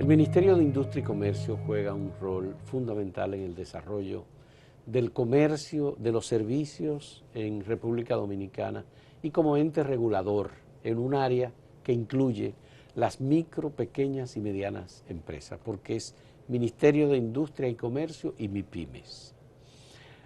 El Ministerio de Industria y Comercio juega un rol fundamental en el desarrollo del comercio, de los servicios en República Dominicana y como ente regulador en un área que incluye las micro, pequeñas y medianas empresas, porque es Ministerio de Industria y Comercio y MIPYMES.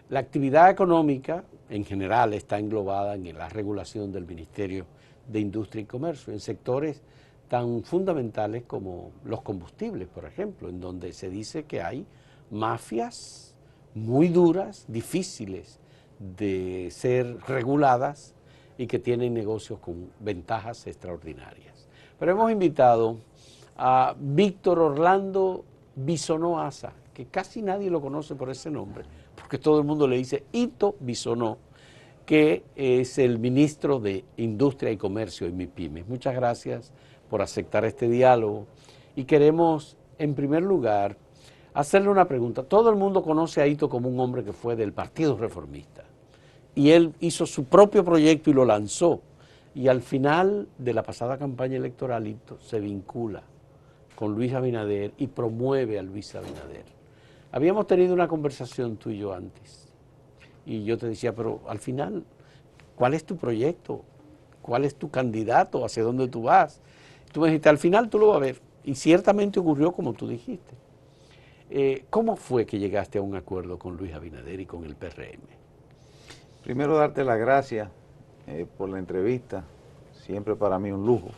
La actividad económica en general está englobada en la regulación del Ministerio de Industria y Comercio en sectores tan fundamentales como los combustibles, por ejemplo, en donde se dice que hay mafias muy duras, difíciles de ser reguladas y que tienen negocios con ventajas extraordinarias. Pero hemos invitado a Víctor Orlando Bisonó Aza, que casi nadie lo conoce por ese nombre, porque todo el mundo le dice Ito Bisonó, que es el ministro de Industria y Comercio en MIPYMES. Muchas gracias por aceptar este diálogo y queremos, en primer lugar, hacerle una pregunta. Todo el mundo conoce a Ito como un hombre que fue del Partido Reformista y él hizo su propio proyecto y lo lanzó, y al final de la pasada campaña electoral Ito se vincula con Luis Abinader y promueve a Luis Abinader. Habíamos tenido una conversación tú y yo antes y yo te decía, pero al final, ¿cuál es tu proyecto? ¿Cuál es tu candidato? ¿Hacia dónde tú vas? Tú me dijiste, al final tú lo vas a ver. Y ciertamente ocurrió como tú dijiste. ¿Cómo fue que llegaste a un acuerdo con Luis Abinader y con el PRM? Primero darte las gracias por la entrevista, siempre para mí un lujo.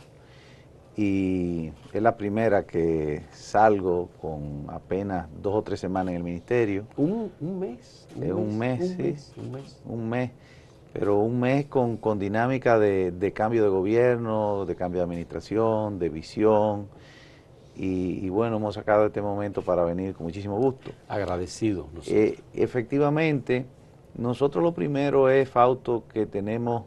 Y es la primera que salgo con apenas 2 o 3 semanas en el ministerio. Un mes. Un mes, pero un mes con dinámica de cambio de gobierno, de cambio de administración, de visión. Y bueno, hemos sacado este momento para venir con muchísimo gusto. Agradecido. Efectivamente, nosotros lo primero es, Fausto, que tenemos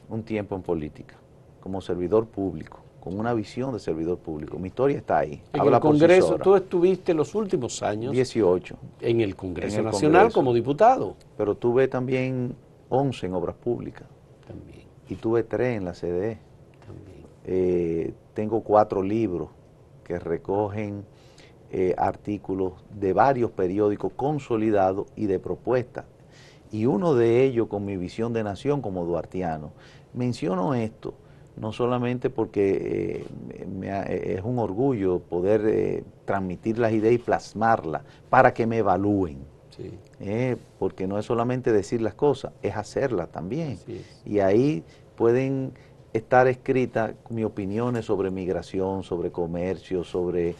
un tiempo en política, como servidor público, con una visión de servidor público. Mi historia está ahí. En el Congreso, tú estuviste los últimos años 18 en el Congreso Nacional como diputado. Pero tuve también 11 en obras públicas. También. Y tuve 3 en la CDE. También. Tengo 4 libros que recogen artículos de varios periódicos consolidados y de propuestas. Y uno de ellos con mi visión de nación como duartiano. Menciono esto no solamente porque es un orgullo poder transmitir las ideas y plasmarlas para que me evalúen. Sí. Porque no es solamente decir las cosas, es hacerlas también. Es. Y ahí pueden estar escritas mis opiniones sobre migración, sobre comercio, sobre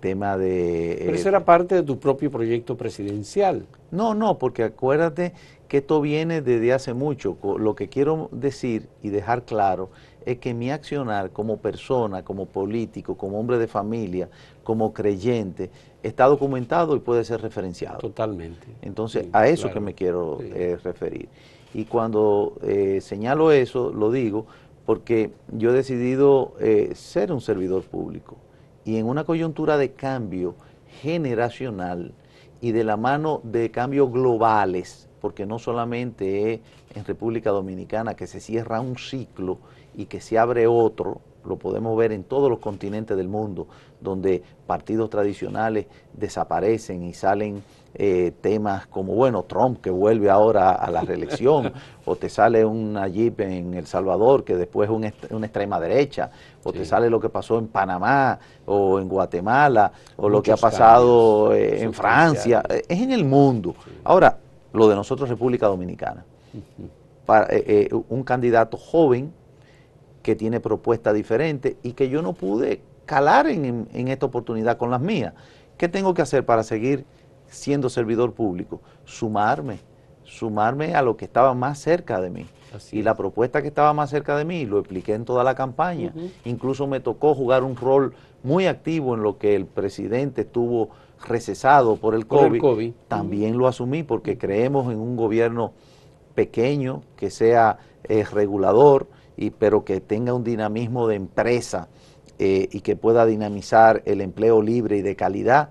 tema de... Pero eso era parte de tu propio proyecto presidencial. No, porque acuérdate que esto viene desde hace mucho. Lo que quiero decir y dejar claro es que mi accionar como persona, como político, como hombre de familia, como creyente, está documentado y puede ser referenciado. Totalmente. Entonces, sí, a eso claro, que me quiero sí. referir. Y cuando señalo eso, lo digo porque yo he decidido ser un servidor público. Y en una coyuntura de cambio generacional y de la mano de cambios globales, porque no solamente es en República Dominicana que se cierra un ciclo y que se abre otro, lo podemos ver en todos los continentes del mundo, donde partidos tradicionales desaparecen y salen temas como, bueno, Trump que vuelve ahora a la reelección, o te sale un Nayib en El Salvador que después es una extrema derecha, o te sale lo que pasó en Panamá o en Guatemala, o lo que ha pasado en Francia, es en el mundo. Sí. Ahora, lo de nosotros República Dominicana, un candidato joven que tiene propuestas diferentes y que yo no pude calar en esta oportunidad con las mías. ¿Qué tengo que hacer para seguir siendo servidor público? Sumarme a lo que estaba más cerca de mí. Y la propuesta que estaba más cerca de mí, lo expliqué en toda la campaña. Incluso me tocó jugar un rol muy activo en lo que el presidente estuvo recesado por el COVID. También lo asumí porque creemos en un gobierno pequeño, que sea regulador, pero que tenga un dinamismo de empresa y que pueda dinamizar el empleo libre y de calidad.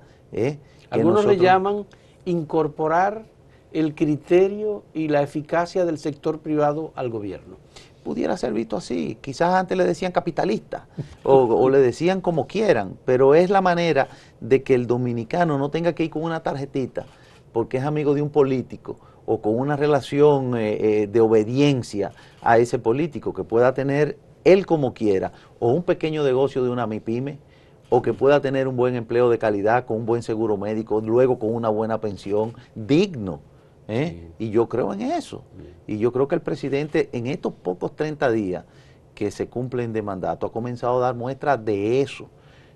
Algunos le llaman incorporar el criterio y la eficacia del sector privado al gobierno. pudiera ser visto así. Quizás antes le decían capitalista o le decían como quieran, pero es la manera de que el dominicano no tenga que ir con una tarjetita porque es amigo de un político o con una relación de obediencia a ese político, que pueda tener él como quiera, o un pequeño negocio de una MIPYME, o que pueda tener un buen empleo de calidad, con un buen seguro médico, luego con una buena pensión, digno. Sí. Y yo creo en eso. Y yo creo que el presidente en estos pocos 30 días que se cumplen de mandato ha comenzado a dar muestras de eso,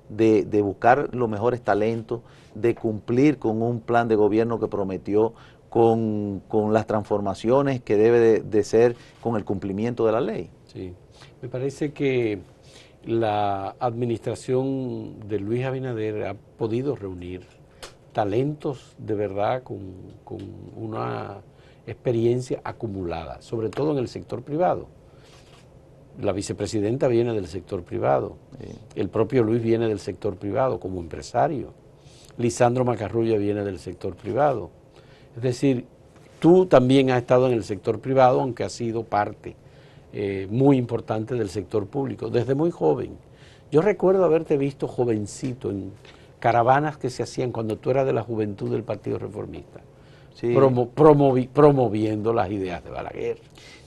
de buscar los mejores talentos, de cumplir con un plan de gobierno que prometió, con las transformaciones que debe de ser con el cumplimiento de la ley. Sí, me parece que la administración de Luis Abinader ha podido reunir talentos de verdad con una experiencia acumulada, sobre todo en el sector privado. La vicepresidenta viene del sector privado, el propio Luis viene del sector privado como empresario, Lisandro Macarrulla viene del sector privado. Es decir, tú también has estado en el sector privado, aunque has sido parte muy importante del sector público, desde muy joven. Yo recuerdo haberte visto jovencito en caravanas que se hacían cuando tú eras de la juventud del Partido Reformista, sí, promoviendo las ideas de Balaguer,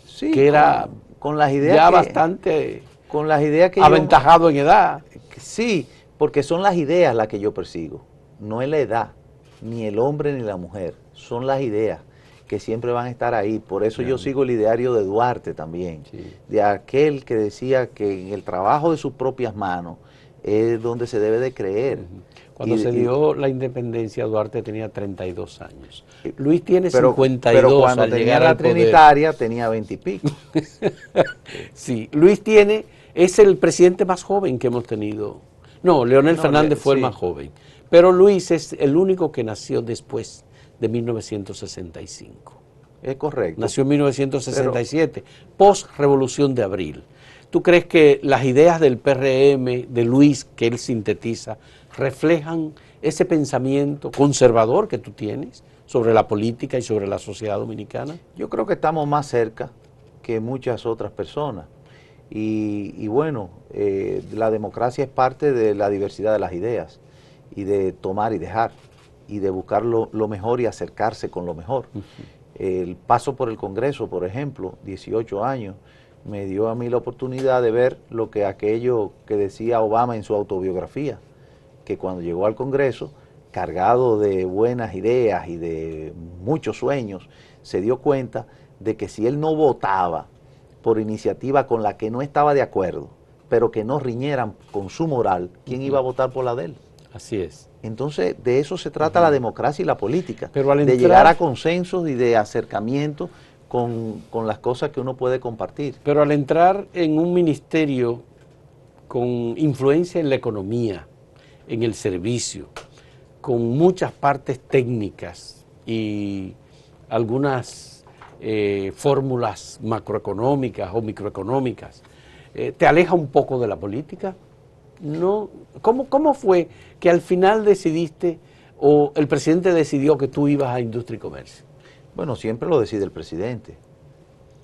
sí, que era con las ideas ya que, bastante con las ideas que aventajado en edad. Sí, porque son las ideas las que yo persigo, no es la edad, ni el hombre ni la mujer, son las ideas que siempre van a estar ahí. Por eso yo sigo el ideario de Duarte también, sí, de aquel que decía que en el trabajo de sus propias manos es donde se debe de creer. Cuando se dio la independencia, Duarte tenía 32 años. Luis tiene 52 pero cuando al tenía llegar la al poder. Trinitaria tenía 20 y pico. Sí, Luis es el presidente más joven que hemos tenido. No, Leonel Fernández fue el más joven. Pero Luis es el único que nació después de 1965. Es correcto. Nació en 1967, post-Revolución de Abril. ¿Tú crees que las ideas del PRM, de Luis, que él sintetiza, reflejan ese pensamiento conservador que tú tienes sobre la política y sobre la sociedad dominicana? Yo creo que estamos más cerca que muchas otras personas. Y bueno, la democracia es parte de la diversidad de las ideas y de tomar y dejar y de buscar lo mejor y acercarse con lo mejor. El paso por el Congreso, por ejemplo, 18 años, me dio a mí la oportunidad de ver lo que aquello que decía Obama en su autobiografía, que cuando llegó al Congreso, cargado de buenas ideas y de muchos sueños, se dio cuenta de que si él no votaba por iniciativa con la que no estaba de acuerdo, pero que no riñeran con su moral, ¿quién iba a votar por la de él? Así es. Entonces, de eso se trata la democracia y la política, pero de llegar a consensos y de acercamiento con las cosas que uno puede compartir. Pero al entrar en un ministerio con influencia en la economía, en el servicio, con muchas partes técnicas y algunas fórmulas macroeconómicas o microeconómicas, ¿te aleja un poco de la política? No. ¿Cómo fue que al final decidiste o el presidente decidió que tú ibas a Industria y Comercio? Bueno, siempre lo decide el presidente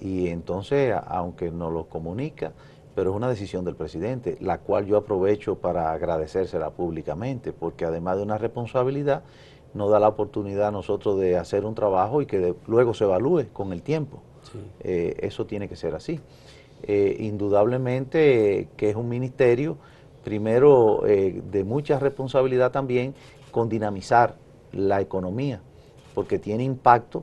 y entonces, aunque no lo comunica, pero es una decisión del presidente, la cual yo aprovecho para agradecérsela públicamente, porque además de una responsabilidad, nos da la oportunidad a nosotros de hacer un trabajo y que luego se evalúe con el tiempo. Sí. Eso tiene que ser así. Indudablemente que es un ministerio, primero, de mucha responsabilidad también con dinamizar la economía, porque tiene impacto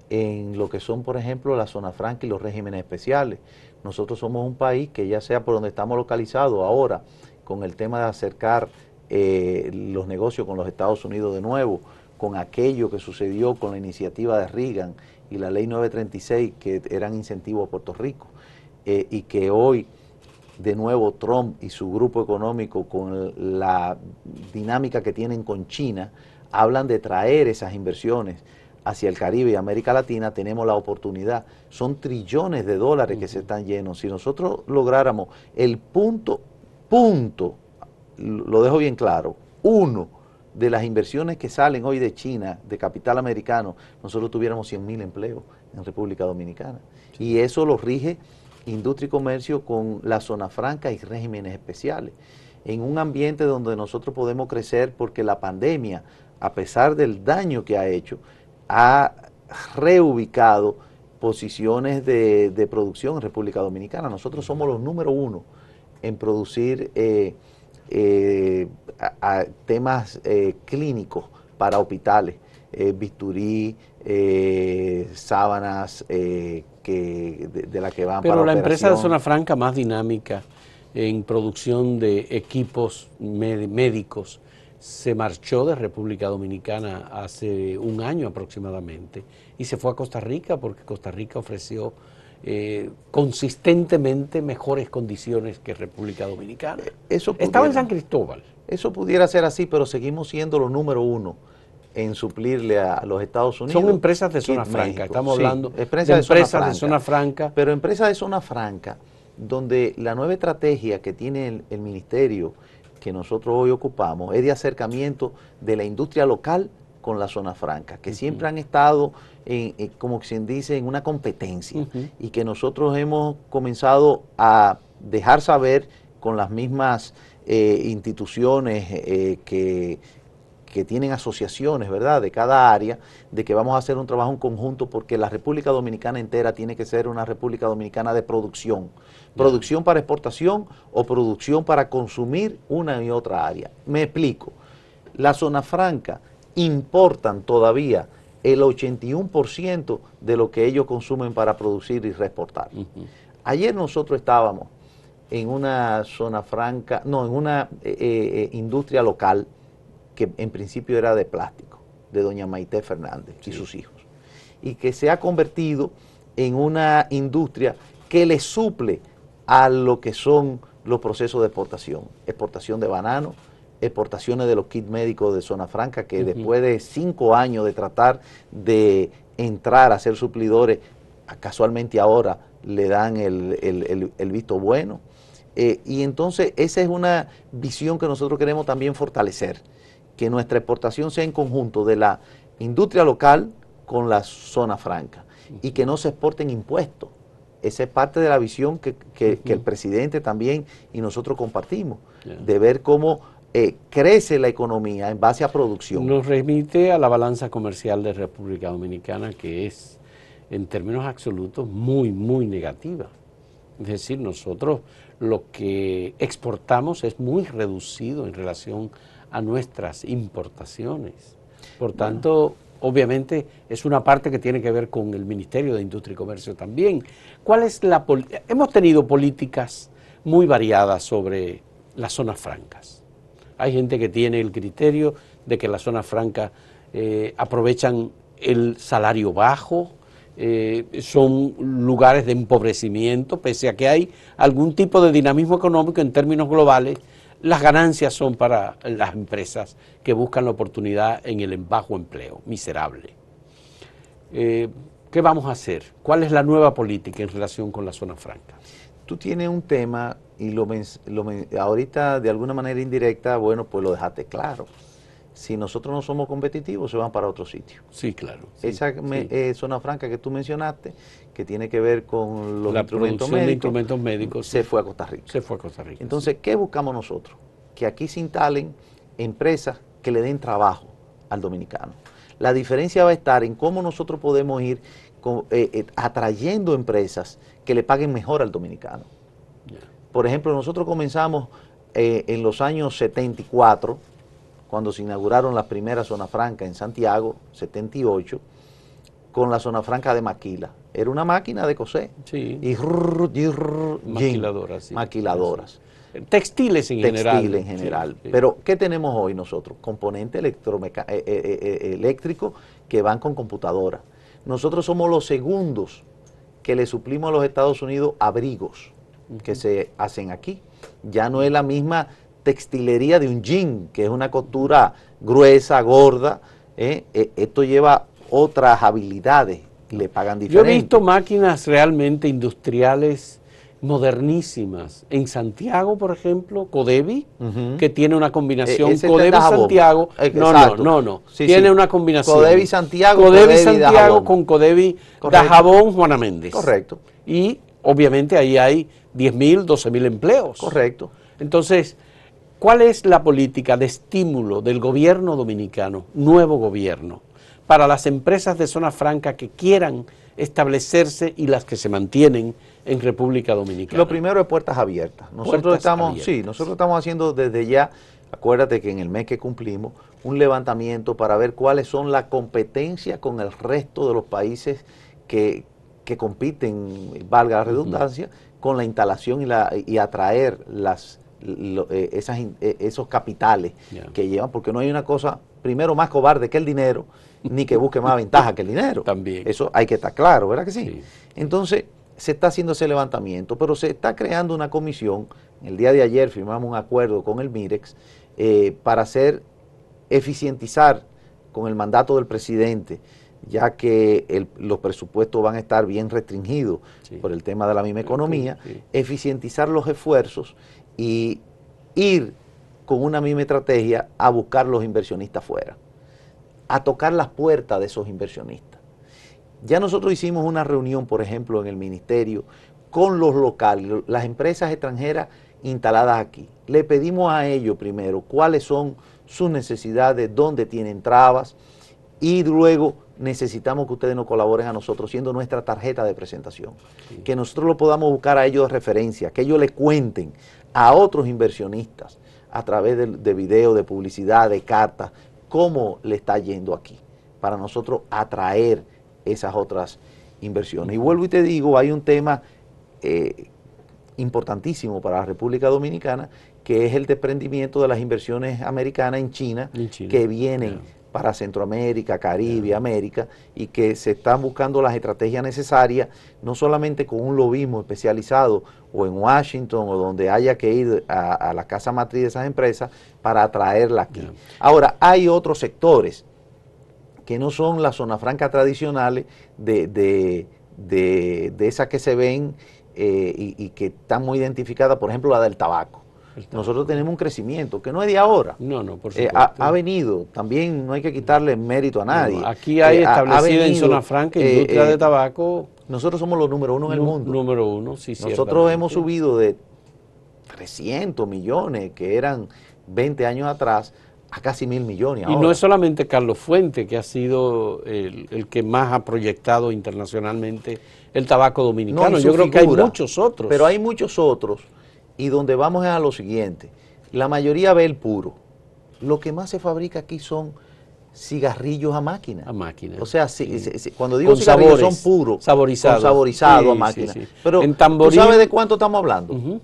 en lo que son, por ejemplo, la zona franca y los regímenes especiales. Nosotros somos un país que, ya sea por donde estamos localizados ahora, con el tema de acercar los negocios con los Estados Unidos de nuevo, con aquello que sucedió con la iniciativa de Reagan y la ley 936, que eran incentivos a Puerto Rico, y que hoy, de nuevo, Trump y su grupo económico, con la dinámica que tienen con China, hablan de traer esas inversiones hacia el Caribe y América Latina. Tenemos la oportunidad. Son trillones de dólares que se están llenos. Si nosotros lográramos el punto, lo dejo bien claro, uno de las inversiones que salen hoy de China, de capital americano, nosotros tuviéramos 100.000 empleos en República Dominicana. Sí. Y eso lo rige industria y comercio con la zona franca y regímenes especiales, en un ambiente donde nosotros podemos crecer porque la pandemia, a pesar del daño que ha hecho, ha reubicado posiciones de producción en República Dominicana. Nosotros somos los número 1 en producir temas clínicos para hospitales, bisturí, sábanas de la que van pero para la empresa de operación. Zona Franca más dinámica en producción de equipos médicos se marchó de República Dominicana hace un año aproximadamente y se fue a Costa Rica porque Costa Rica ofreció consistentemente mejores condiciones que República Dominicana. Estaba en San Cristóbal. Eso pudiera ser así, pero seguimos siendo los número 1 en suplirle a los Estados Unidos. Son empresas de zona franca, estamos hablando de empresas de zona franca. Pero empresas de zona franca, donde la nueva estrategia que tiene el ministerio que nosotros hoy ocupamos es de acercamiento de la industria local con la zona franca, que siempre han estado, como quien dice, en una competencia, y que nosotros hemos comenzado a dejar saber con las mismas instituciones que tienen asociaciones, ¿verdad?, de cada área, de que vamos a hacer un trabajo en conjunto porque la República Dominicana entera tiene que ser una República Dominicana de producción. Producción para exportación o producción para consumir una y otra área. Me explico. La zona franca importan todavía el 81% de lo que ellos consumen para producir y reexportar. Ayer nosotros estábamos en una zona franca, no, en una industria local que en principio era de plástico, de doña Maite Fernández y sus hijos, y que se ha convertido en una industria que le suple a lo que son los procesos de exportación de banano, exportaciones de los kits médicos de zona franca, que después de 5 años de tratar de entrar a ser suplidores, casualmente ahora le dan el visto bueno. Y entonces esa es una visión que nosotros queremos también fortalecer, que nuestra exportación sea en conjunto de la industria local con la zona franca y que no se exporten impuestos. Esa es parte de la visión que el presidente también y nosotros compartimos, de ver cómo crece la economía en base a producción. Nos remite a la balanza comercial de República Dominicana, que es, en términos absolutos, muy, muy negativa. Es decir, nosotros lo que exportamos es muy reducido en relación a nuestras importaciones. Por tanto, obviamente es una parte que tiene que ver con el Ministerio de Industria y Comercio también. ¿Cuál es la Hemos tenido políticas muy variadas sobre las zonas francas. Hay gente que tiene el criterio de que las zonas francas aprovechan el salario bajo, son lugares de empobrecimiento, pese a que hay algún tipo de dinamismo económico en términos globales. Las ganancias son para las empresas que buscan la oportunidad en el bajo empleo, miserable. ¿Qué vamos a hacer? ¿Cuál es la nueva política en relación con la zona franca? Tú tienes un tema y ahorita de alguna manera indirecta, bueno, pues lo dejaste claro. Si nosotros no somos competitivos, se van para otro sitio. Sí, claro. Sí, esa zona franca que tú mencionaste, que tiene que ver con los instrumentos médicos, se fue a Costa Rica. Se fue a Costa Rica. Entonces, ¿qué buscamos nosotros? Que aquí se instalen empresas que le den trabajo al dominicano. La diferencia va a estar en cómo nosotros podemos ir atrayendo empresas que le paguen mejor al dominicano. Por ejemplo, nosotros comenzamos en los años 74, cuando se inauguraron las primeras zonas francas en Santiago, 78, con la zona franca de Maquila. Era una máquina de coser. Sí. Y maquiladoras. Sí. Maquiladoras. Textiles en general. Textiles en general. Sí. Pero, ¿qué tenemos hoy nosotros? Componentes eléctricos que van con computadora. Nosotros somos los segundos que le suplimos a los Estados Unidos abrigos que se hacen aquí. Ya no es la misma textilería de un jean, que es una costura gruesa, gorda. Esto lleva otras habilidades y le pagan diferente. Yo he visto máquinas realmente industriales modernísimas. En Santiago, por ejemplo, Codevi, que tiene una combinación Codevi-Santiago. No. Sí, tiene una combinación. Codevi-Santiago, Codevi-Santiago con Codevi Dajabón Juana Méndez. Correcto. Y obviamente ahí hay 10.000, 12.000 empleos. Correcto. Entonces, ¿cuál es la política de estímulo del gobierno dominicano, nuevo gobierno, para las empresas de zona franca que quieran establecerse y las que se mantienen en República Dominicana? Lo primero es puertas abiertas. Nosotros estamos haciendo desde ya, acuérdate que en el mes que cumplimos, un levantamiento para ver cuáles son las competencias con el resto de los países que compiten, valga la redundancia, con la instalación y atraer esos capitales que llevan, porque no hay una cosa, primero, más cobarde que el dinero, ni que busque más ventaja que el dinero. También. Eso hay que estar claro, ¿verdad que sí? Sí. Entonces, se está haciendo ese levantamiento, pero se está creando una comisión. El día de ayer firmamos un acuerdo con el MIREX para eficientizar con el mandato del presidente, ya que los presupuestos van a estar bien restringidos por el tema de la misma economía, eficientizar los esfuerzos y ir con una misma estrategia a buscar los inversionistas fuera, a tocar las puertas de esos inversionistas. Ya nosotros hicimos una reunión, por ejemplo, en el ministerio con los locales, las empresas extranjeras instaladas aquí. Le pedimos a ellos primero cuáles son sus necesidades, dónde tienen trabas, y luego necesitamos que ustedes nos colaboren a nosotros siendo nuestra tarjeta de presentación, que nosotros lo podamos buscar a ellos de referencia, que ellos le cuenten a otros inversionistas a través de videos, de publicidad, de cartas, cómo le está yendo aquí, para nosotros atraer esas otras inversiones. Y vuelvo y te digo, hay un tema importantísimo para la República Dominicana, que es el desprendimiento de las inversiones americanas en China, que vienen para Centroamérica, Caribe, América, y que se están buscando las estrategias necesarias, no solamente con un lobismo especializado o en Washington o donde haya que ir a la casa matriz de esas empresas para atraerla aquí. Ahora, hay otros sectores que no son las zonas francas tradicionales de esas que se ven y que están muy identificadas, por ejemplo, la del tabaco. Nosotros tenemos un crecimiento que no es de ahora. No, por supuesto. Ha venido, también no hay que quitarle mérito a nadie. No, aquí hay establecida en zona franca industria de tabaco. Nosotros somos los número uno en el mundo. Número uno, sí, nosotros hemos subido de 300 millones, que eran 20 años atrás, a casi 1.000 millones ahora. Y no es solamente Carlos Fuente, que ha sido el que más ha proyectado internacionalmente el tabaco dominicano. Yo creo que hay muchos otros. Pero hay muchos otros, y donde vamos es a lo siguiente. La mayoría ve el puro. Lo que más se fabrica aquí son cigarrillos a máquina. A máquina. O sea, cuando digo cigarrillos son puros. Saborizados. A máquina. Pero, en Tamboril, ¿tú sabes de cuánto estamos hablando?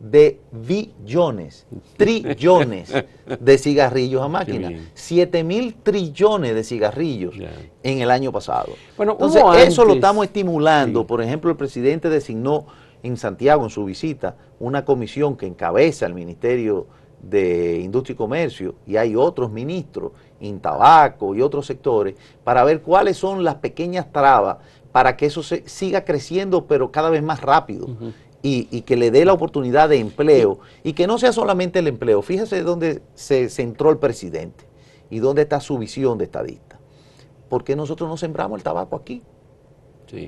De billones, trillones de cigarrillos a máquina. 7.000 trillones de cigarrillos en el año pasado. Bueno, entonces, eso lo estamos estimulando. Por ejemplo, el presidente designó en Santiago, en su visita, una comisión que encabeza el Ministerio de Industria y Comercio, y hay otros ministros en tabaco y otros sectores, para ver cuáles son las pequeñas trabas para que eso siga creciendo, pero cada vez más rápido. Y que le dé la oportunidad de empleo, y que no sea solamente el empleo. Fíjese dónde se centró el presidente y dónde está su visión de estadista. ¿Por qué nosotros no sembramos el tabaco aquí?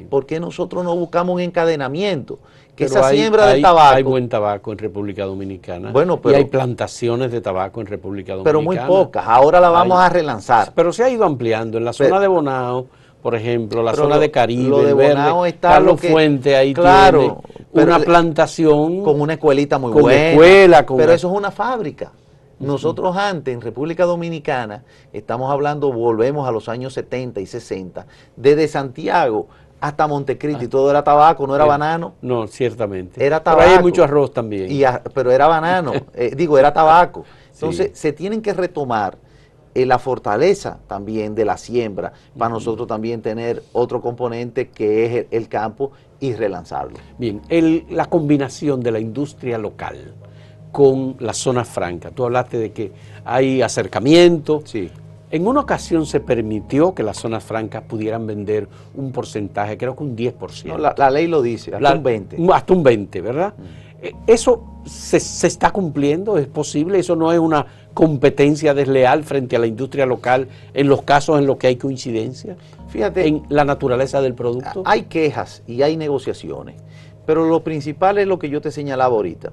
¿Por qué nosotros no buscamos un encadenamiento? Que pero esa siembra del tabaco... Hay buen tabaco en República Dominicana. Bueno, pero, y hay plantaciones de tabaco en República Dominicana. Pero muy pocas. Ahora la vamos a relanzar. Pero se ha ido ampliando. En la zona de Bonao, por ejemplo, la zona de Caribe, lo de el Bonao Verde, está Carlos Fuente ahí tiene una plantación con una escuelita muy buena. Pero eso es una fábrica. Nosotros antes, en República Dominicana, estamos hablando, volvemos a los años 70 y 60, desde Santiago hasta Montecristi, y todo era tabaco, no era banano. No, ciertamente. Era tabaco. Pero hay mucho arroz también. Pero era banano, era tabaco. Entonces, se tienen que retomar la fortaleza también de la siembra, para nosotros también tener otro componente que es el campo y relanzarlo. Bien, la combinación de la industria local con la zona franca. Tú hablaste de que hay acercamiento. Sí. En una ocasión se permitió que las zonas francas pudieran vender un porcentaje, creo que un 10%. No, la ley lo dice, hasta un 20%. Hasta un 20%, ¿verdad? ¿Eso se está cumpliendo? ¿Es posible? ¿Eso no es una competencia desleal frente a la industria local en los casos en los que hay coincidencia? Fíjate, en la naturaleza del producto. Hay quejas y hay negociaciones, Pero lo principal es lo que yo te señalaba ahorita.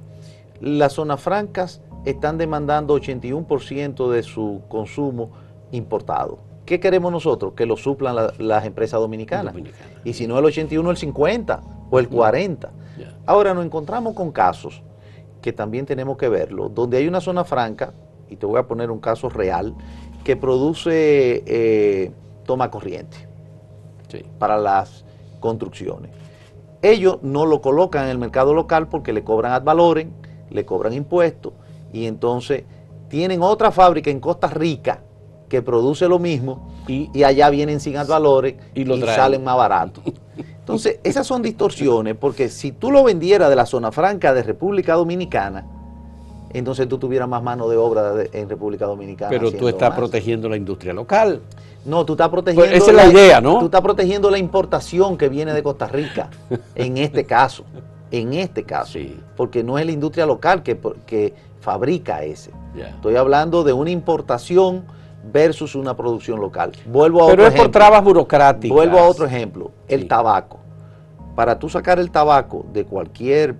Las zonas francas están demandando 81% de su consumo importado. ¿Qué queremos nosotros? Que lo suplan las empresas dominicanas. Y si no el 81, el 50 o el 40. Yeah. Ahora nos encontramos con casos que también tenemos que verlo, donde hay una zona franca, y te voy a poner un caso real, que produce toma corriente para las construcciones. Ellos no lo colocan en el mercado local porque le cobran ad valorem, le cobran impuestos, y entonces tienen otra fábrica en Costa Rica que produce lo mismo y allá vienen sin ad valorem y salen más baratos. Entonces, esas son distorsiones, porque si tú lo vendieras de la zona franca de República Dominicana, entonces tú tuvieras más mano de obra en República Dominicana. Pero tú estás protegiendo la industria local. No, tú estás protegiendo... Pues esa es la idea, ¿no? Tú estás protegiendo la importación que viene de Costa Rica, en este caso. Sí. Porque no es la industria local que fabrica ese. Yeah. Estoy hablando de una importación versus una producción local. Vuelvo a Pero otro es por ejemplo. trabas burocráticas. Vuelvo a otro ejemplo, el tabaco. Para tú sacar el tabaco de cualquier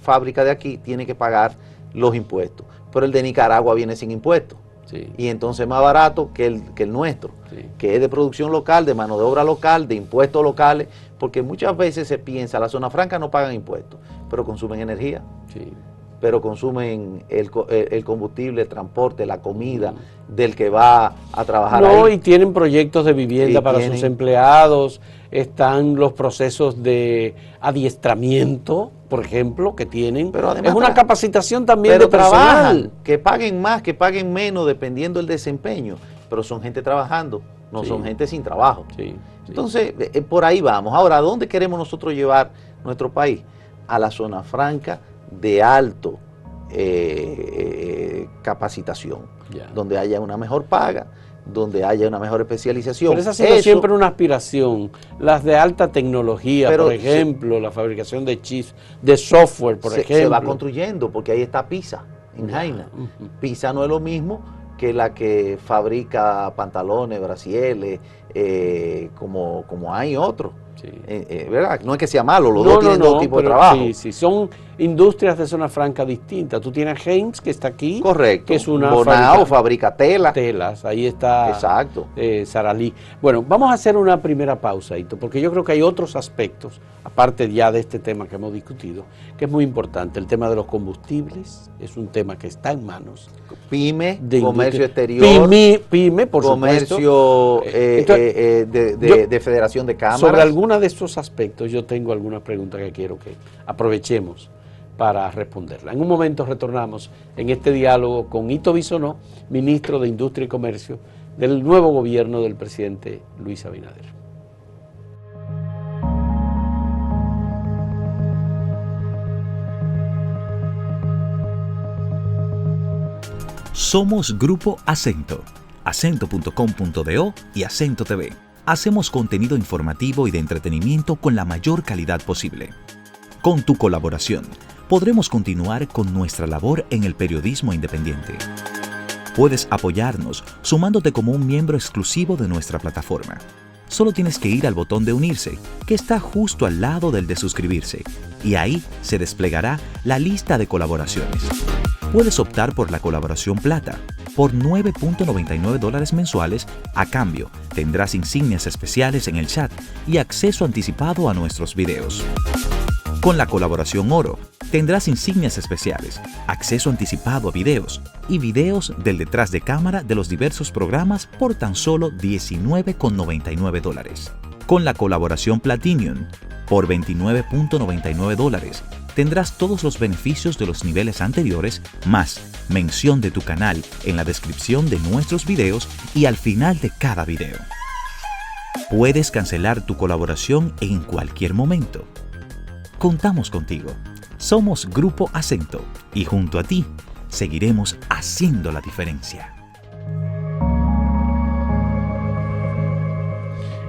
fábrica de aquí, tiene que pagar los impuestos. Pero el de Nicaragua viene sin impuestos. Sí. Y entonces es más barato que el nuestro, que es de producción local, de mano de obra local, de impuestos locales, porque muchas veces se piensa, la zona franca no pagan impuestos, pero consumen energía, pero consumen el combustible, el transporte, la comida del que va a trabajar ahí. Y tienen proyectos de vivienda para sus empleados, están los procesos de adiestramiento, por ejemplo, que tienen. Pero además es una capacitación también de personal. Que paguen más, que paguen menos, dependiendo del desempeño, pero son gente trabajando, no son gente sin trabajo. Entonces, por ahí vamos. Ahora, ¿a dónde queremos nosotros llevar nuestro país? A la zona franca de alto capacitación, donde haya una mejor paga, donde haya una mejor especialización. Pero esa ha sido siempre una aspiración. Las de alta tecnología, por ejemplo, la fabricación de chips, de software, por ejemplo. Se va construyendo, porque ahí está PISA, en Jaina. PISA no es lo mismo que la que fabrica pantalones, brasieles, como hay otros. ¿Verdad? No es que sea malo, los dos tienen dos tipos de trabajo. Sí, son industrias de zona franca distintas. Tú tienes Heinz, que está aquí. Correcto. Que es una Bonao fabrica telas. Ahí está. Exacto. Saralí. Bueno, vamos a hacer una primera pausa, Hito, porque yo creo que hay otros aspectos, aparte ya de este tema que hemos discutido, que es muy importante. El tema de los combustibles es un tema que está en manos. PYME, comercio exterior. PYME, por comercio supuesto. de Federación de Cámaras. Sobre algunos de estos aspectos yo tengo algunas preguntas que quiero que aprovechemos para responderla. En un momento retornamos en este diálogo con Hito Bisonó, ministro de Industria y Comercio del nuevo gobierno del presidente Luis Abinader. Somos Grupo Acento, acento.com.do y Acento TV. Hacemos contenido informativo y de entretenimiento con la mayor calidad posible. Con tu colaboración, podremos continuar con nuestra labor en el periodismo independiente. Puedes apoyarnos sumándote como un miembro exclusivo de nuestra plataforma. Solo tienes que ir al botón de unirse, que está justo al lado del de suscribirse, y ahí se desplegará la lista de colaboraciones. Puedes optar por la colaboración plata. Por $9.99 mensuales, a cambio, tendrás insignias especiales en el chat y acceso anticipado a nuestros videos. Con la colaboración oro, tendrás insignias especiales, acceso anticipado a videos y videos del detrás de cámara de los diversos programas por tan solo $19.99. Con la colaboración Platinum, por $29.99, tendrás todos los beneficios de los niveles anteriores, más mención de tu canal en la descripción de nuestros videos y al final de cada video. Puedes cancelar tu colaboración en cualquier momento. Contamos contigo. Somos Grupo Acento y junto a ti seguiremos haciendo la diferencia.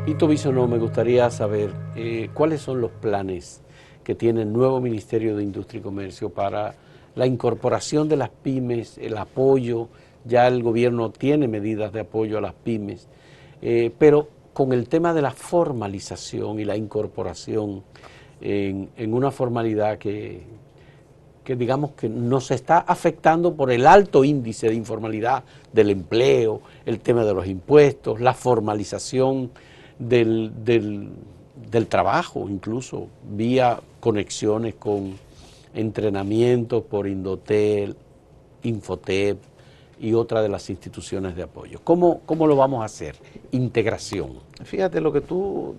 Hito Bisonó, me gustaría saber cuáles son los planes que tiene el nuevo Ministerio de Industria y Comercio para la incorporación de las pymes, el apoyo. Ya el gobierno tiene medidas de apoyo a las pymes, pero con el tema de la formalización y la incorporación, en una formalidad que digamos que nos está afectando por el alto índice de informalidad del empleo, el tema de los impuestos, la formalización del trabajo, incluso vía conexiones con entrenamientos por Indotel, Infotep y otras de las instituciones de apoyo. ¿Cómo lo vamos a hacer? Integración. Fíjate lo que tú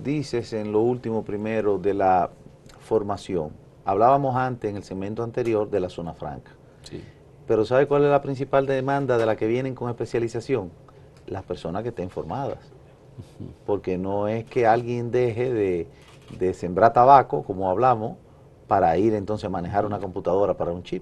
dices en lo último primero de la formación. Hablábamos antes, en el segmento anterior, de la zona franca. Sí. Pero ¿sabe cuál es la principal demanda de la que vienen con especialización? Las personas que estén formadas. Porque no es que alguien deje de sembrar tabaco, como hablamos, para ir entonces a manejar una computadora para un chip.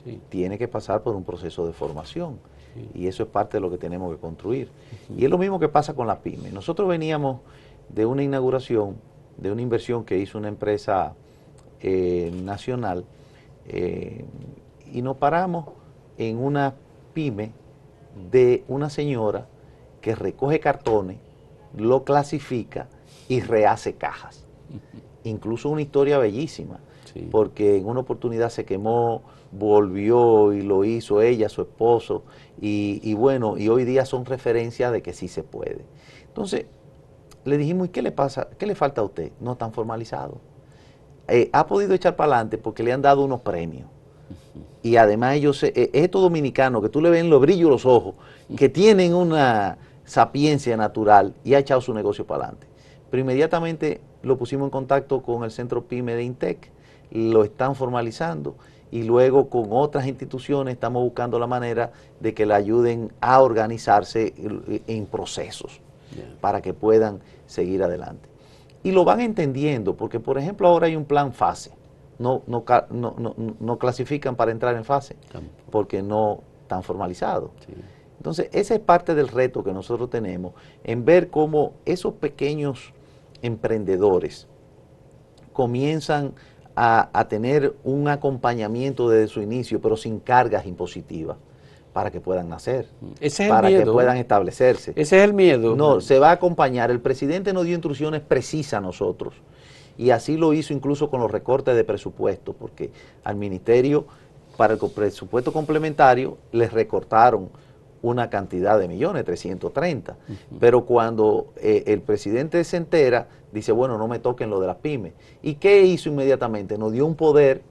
Sí. Tiene que pasar por un proceso de formación. Sí. Y eso es parte de lo que tenemos que construir. Y es lo mismo que pasa con la pyme. Nosotros veníamos de una inauguración, de una inversión que hizo una empresa nacional, y nos paramos en una pyme de una señora que recoge cartones, lo clasifica y rehace cajas. Incluso una historia bellísima, sí, porque en una oportunidad se quemó, volvió y lo hizo ella, su esposo, y bueno, y hoy día son referencias de que sí se puede. Entonces, le dijimos, ¿y qué le pasa? ¿Qué le falta a usted? No tan formalizado. Ha podido echar para adelante porque le han dado unos premios. Y además ellos, estos dominicanos que tú le ves en los brillos de los ojos, que tienen una sapiencia natural y ha echado su negocio para adelante. Pero inmediatamente lo pusimos en contacto con el Centro PYME de INTEC, lo están formalizando y luego con otras instituciones estamos buscando la manera de que le ayuden a organizarse en procesos para que puedan seguir adelante. Y lo van entendiendo, porque por ejemplo ahora hay un plan fase, no clasifican para entrar en fase, porque no están formalizados. Sí. Entonces ese es parte del reto que nosotros tenemos, en ver cómo esos pequeños emprendedores comienzan a tener un acompañamiento desde su inicio, pero sin cargas impositivas, para que puedan nacer, ese es para el miedo, que puedan establecerse. Ese es el miedo. No, se va a acompañar. El presidente nos dio instrucciones precisas a nosotros, y así lo hizo incluso con los recortes de presupuesto, porque al ministerio, para el presupuesto complementario, les recortaron una cantidad de millones, 330. Pero cuando el presidente se entera, dice, bueno, no me toquen lo de las pymes. ¿Y qué hizo inmediatamente? Nos dio un poder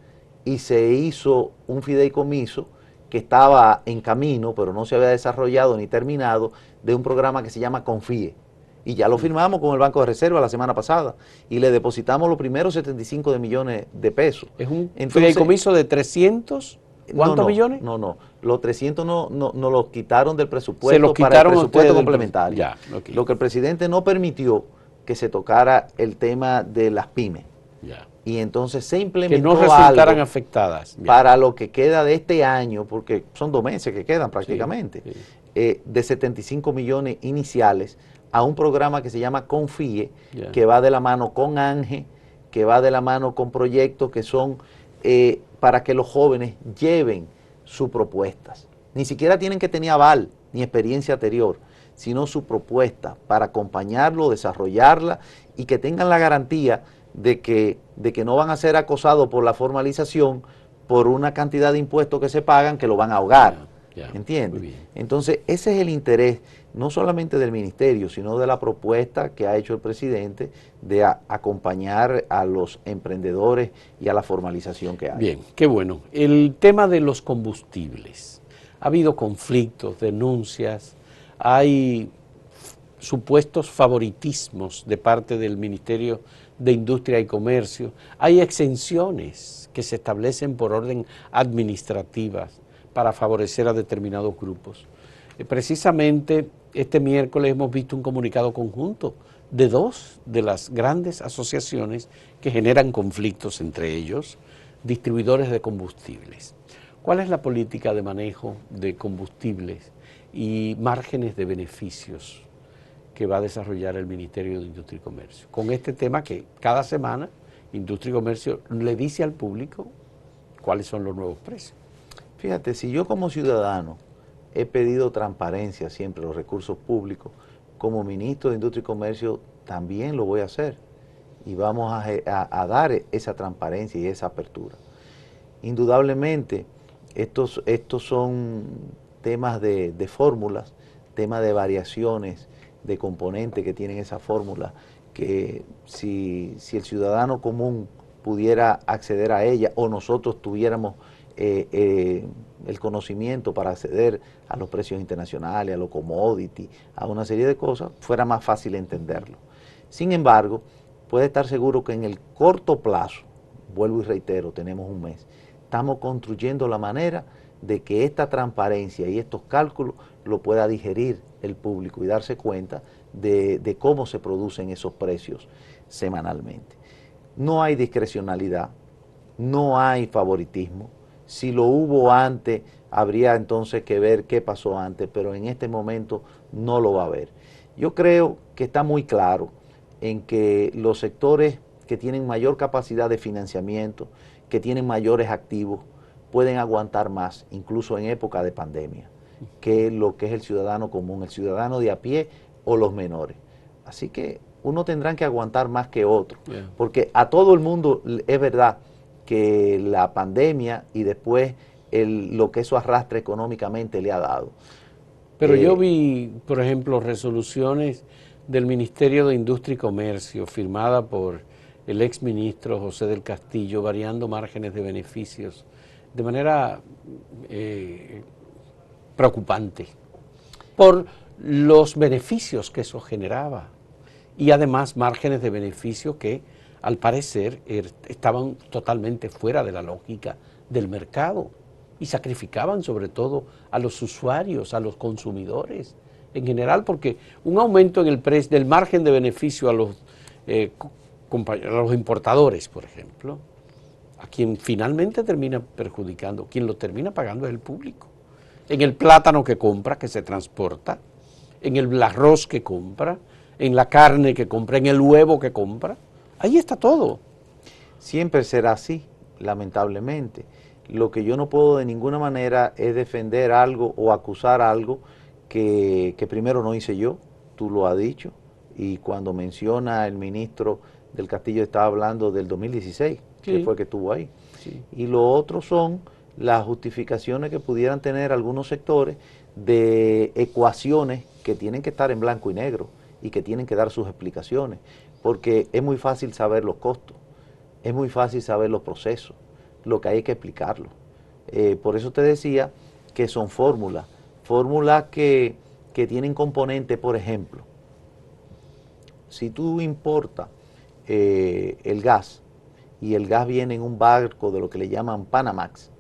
y se hizo un fideicomiso que estaba en camino, pero no se había desarrollado ni terminado, de un programa que se llama Confíe. Y ya lo firmamos con el Banco de Reserva la semana pasada y le depositamos los primeros 75 millones de pesos. ¿Es un fideicomiso de 300? ¿Cuántos millones? No, los 300 no los quitaron del presupuesto para el presupuesto complementario. Ya, okay. Lo que el presidente no permitió que se tocara el tema de las pymes. Ya. Y entonces se implementó que no resultaran afectadas. Ya. Para lo que queda de este año, porque son 2 meses que quedan prácticamente, sí, sí. De 75 millones iniciales a un programa que se llama Confíe, ya, que va de la mano con ANGE, que va de la mano con proyectos que son para que los jóvenes lleven sus propuestas. Ni siquiera tienen que tener aval ni experiencia anterior, sino su propuesta para acompañarlo, desarrollarla y que tengan la garantía de que no van a ser acosados por la formalización por una cantidad de impuestos que se pagan que lo van a ahogar. ¿Entiendes? Entonces ese es el interés no solamente del ministerio, sino de la propuesta que ha hecho el presidente de acompañar a los emprendedores y a la formalización que hay. Bien, qué bueno. El tema de los combustibles. Ha habido conflictos, denuncias, hay supuestos favoritismos de parte del Ministerio de Industria y Comercio, hay exenciones que se establecen por orden administrativas para favorecer a determinados grupos. Precisamente este miércoles hemos visto un comunicado conjunto de 2 de las grandes asociaciones que generan conflictos entre ellos, distribuidores de combustibles. ¿Cuál es la política de manejo de combustibles y márgenes de beneficios que va a desarrollar el Ministerio de Industria y Comercio con este tema que cada semana Industria y Comercio le dice al público cuáles son los nuevos precios? Fíjate, si yo como ciudadano he pedido transparencia siempre en los recursos públicos, como ministro de Industria y Comercio también lo voy a hacer. y vamos a dar esa transparencia y esa apertura. Indudablemente, estos son temas de fórmulas, temas de variaciones, de componentes que tienen esa fórmula, que si el ciudadano común pudiera acceder a ella o nosotros tuviéramos el conocimiento para acceder a los precios internacionales, a los commodities, a una serie de cosas, fuera más fácil entenderlo. Sin embargo, puede estar seguro que en el corto plazo, vuelvo y reitero, tenemos un mes, estamos construyendo la manera de que esta transparencia y estos cálculos lo pueda digerir el público y darse cuenta de cómo se producen esos precios semanalmente. No hay discrecionalidad, no hay favoritismo. Si lo hubo antes, habría entonces que ver qué pasó antes, pero en este momento no lo va a haber. Yo creo que está muy claro en que los sectores que tienen mayor capacidad de financiamiento, que tienen mayores activos, pueden aguantar más, incluso en época de pandemia, que lo que es el ciudadano común, el ciudadano de a pie o los menores. Así que uno tendrá que aguantar más que otro, porque a todo el mundo es verdad que la pandemia y después lo que eso arrastra económicamente le ha dado. Pero yo vi, por ejemplo, resoluciones del Ministerio de Industria y Comercio firmada por el exministro José del Castillo variando márgenes de beneficios de manera preocupante por los beneficios que eso generaba y además márgenes de beneficio que al parecer estaban totalmente fuera de la lógica del mercado y sacrificaban sobre todo a los usuarios, a los consumidores en general, porque un aumento en el precio del margen de beneficio a los importadores, por ejemplo, a quien finalmente termina perjudicando, quien lo termina pagando es el público. En el plátano que compra, que se transporta, en el arroz que compra, en la carne que compra, en el huevo que compra, ahí está todo. Siempre será así, lamentablemente. Lo que yo no puedo de ninguna manera es defender algo o acusar algo que primero no hice yo, tú lo has dicho, y cuando menciona el ministro del Castillo estaba hablando del 2016, sí, que fue que estuvo ahí. Sí. Y lo otro son las justificaciones que pudieran tener algunos sectores de ecuaciones que tienen que estar en blanco y negro y que tienen que dar sus explicaciones, porque es muy fácil saber los costos, es muy fácil saber los procesos, lo que hay que explicarlo. Por eso te decía que son fórmulas que tienen componentes, por ejemplo, si tú importas el gas, y el gas viene en un barco de lo que le llaman Panamax,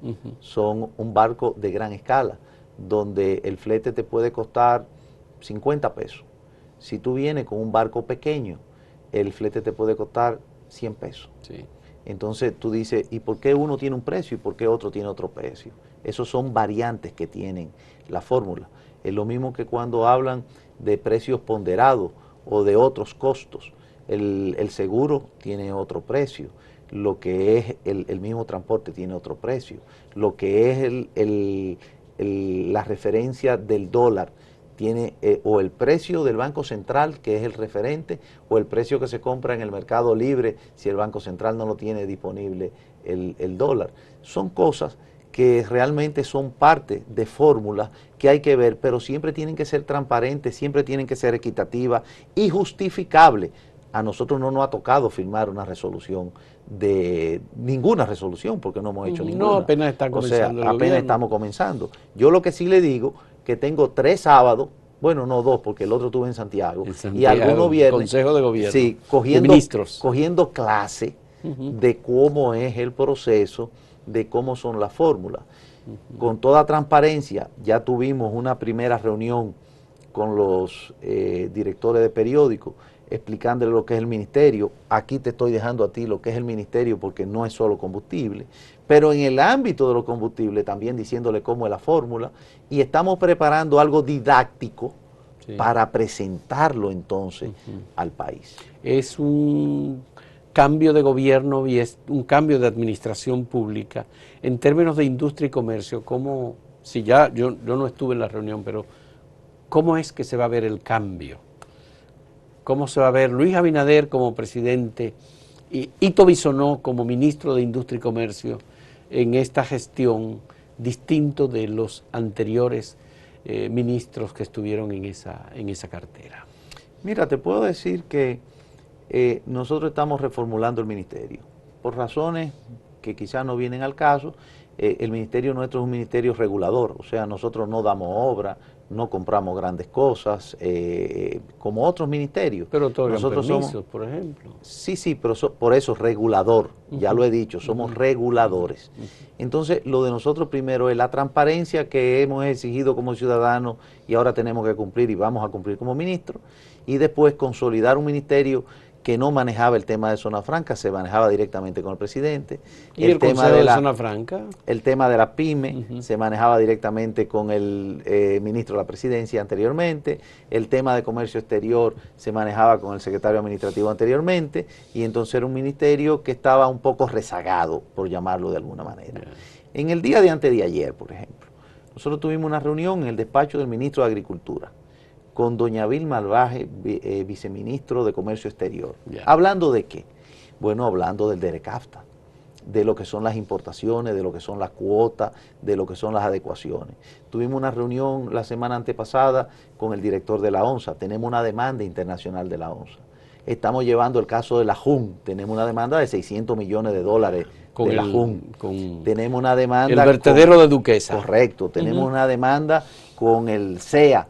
son un barco de gran escala, donde el flete te puede costar 50 pesos. Si tú vienes con un barco pequeño, el flete te puede costar 100 pesos. Sí. Entonces tú dices, ¿y por qué uno tiene un precio y por qué otro tiene otro precio? Esos son variantes que tienen la fórmula. Es lo mismo que cuando hablan de precios ponderados o de otros costos. El seguro tiene otro precio, lo que es el mismo transporte tiene otro precio, lo que es la referencia del dólar tiene o el precio del Banco Central, que es el referente, o el precio que se compra en el mercado libre si el Banco Central no lo tiene disponible el dólar. Son cosas que realmente son parte de fórmulas que hay que ver, pero siempre tienen que ser transparentes, siempre tienen que ser equitativas y justificables. A nosotros no nos ha tocado firmar una resolución ninguna resolución, porque no hemos hecho ninguna. No, apenas está comenzando. O sea, apenas estamos comenzando. Yo lo que sí le digo, que tengo 3 sábados, bueno, no 2, porque el otro estuve en Santiago, y algunos viernes, Consejo de Gobierno, sí, cogiendo clase de cómo es el proceso, de cómo son las fórmulas. Con toda transparencia, ya tuvimos una primera reunión con los directores de periódicos, explicándole lo que es el ministerio. Aquí te estoy dejando a ti lo que es el ministerio, porque no es solo combustible, pero en el ámbito de los combustibles también diciéndole cómo es la fórmula, y estamos preparando algo didáctico, sí, para presentarlo entonces al país. Es un cambio de gobierno y es un cambio de administración pública en términos de industria y comercio. ¿Cómo, si ya yo no estuve en la reunión, pero cómo es que se va a ver el cambio? cómo se va a ver Luis Abinader como presidente y Ito Bisonó como ministro de Industria y Comercio en esta gestión, distinto de los anteriores ministros que estuvieron en esa cartera? Mira, te puedo decir que nosotros estamos reformulando el ministerio por razones que quizás no vienen al caso. El ministerio nuestro es un ministerio regulador, o sea, nosotros no damos obra, no compramos grandes cosas, como otros ministerios. Pero otorgan nosotros permisos, somos, por ejemplo. sí, pero por eso regulador, ya lo he dicho, somos reguladores. Entonces, lo de nosotros primero es la transparencia que hemos exigido como ciudadanos y ahora tenemos que cumplir y vamos a cumplir como ministro, y después consolidar un ministerio que no manejaba el tema de zona franca, se manejaba directamente con el presidente. ¿Y el tema de la zona franca? El tema de la PYME se manejaba directamente con el ministro de la presidencia anteriormente. El tema de comercio exterior se manejaba con el secretario administrativo anteriormente. Y entonces era un ministerio que estaba un poco rezagado, por llamarlo de alguna manera. En el día de antes de ayer, por ejemplo, nosotros tuvimos una reunión en el despacho del ministro de Agricultura con doña Vilma Albaje, viceministro de Comercio Exterior. ¿Hablando de qué? Bueno, hablando del DERECAFTA, de lo que son las importaciones, de lo que son las cuotas, de lo que son las adecuaciones. Tuvimos una reunión la semana antepasada con el director de la ONSA, tenemos una demanda internacional de la ONSA. Estamos llevando el caso de la JUN, tenemos una demanda de $600 millones de la JUN. Tenemos una demanda... El vertedero de Duquesa. Correcto, tenemos una demanda con el CEA,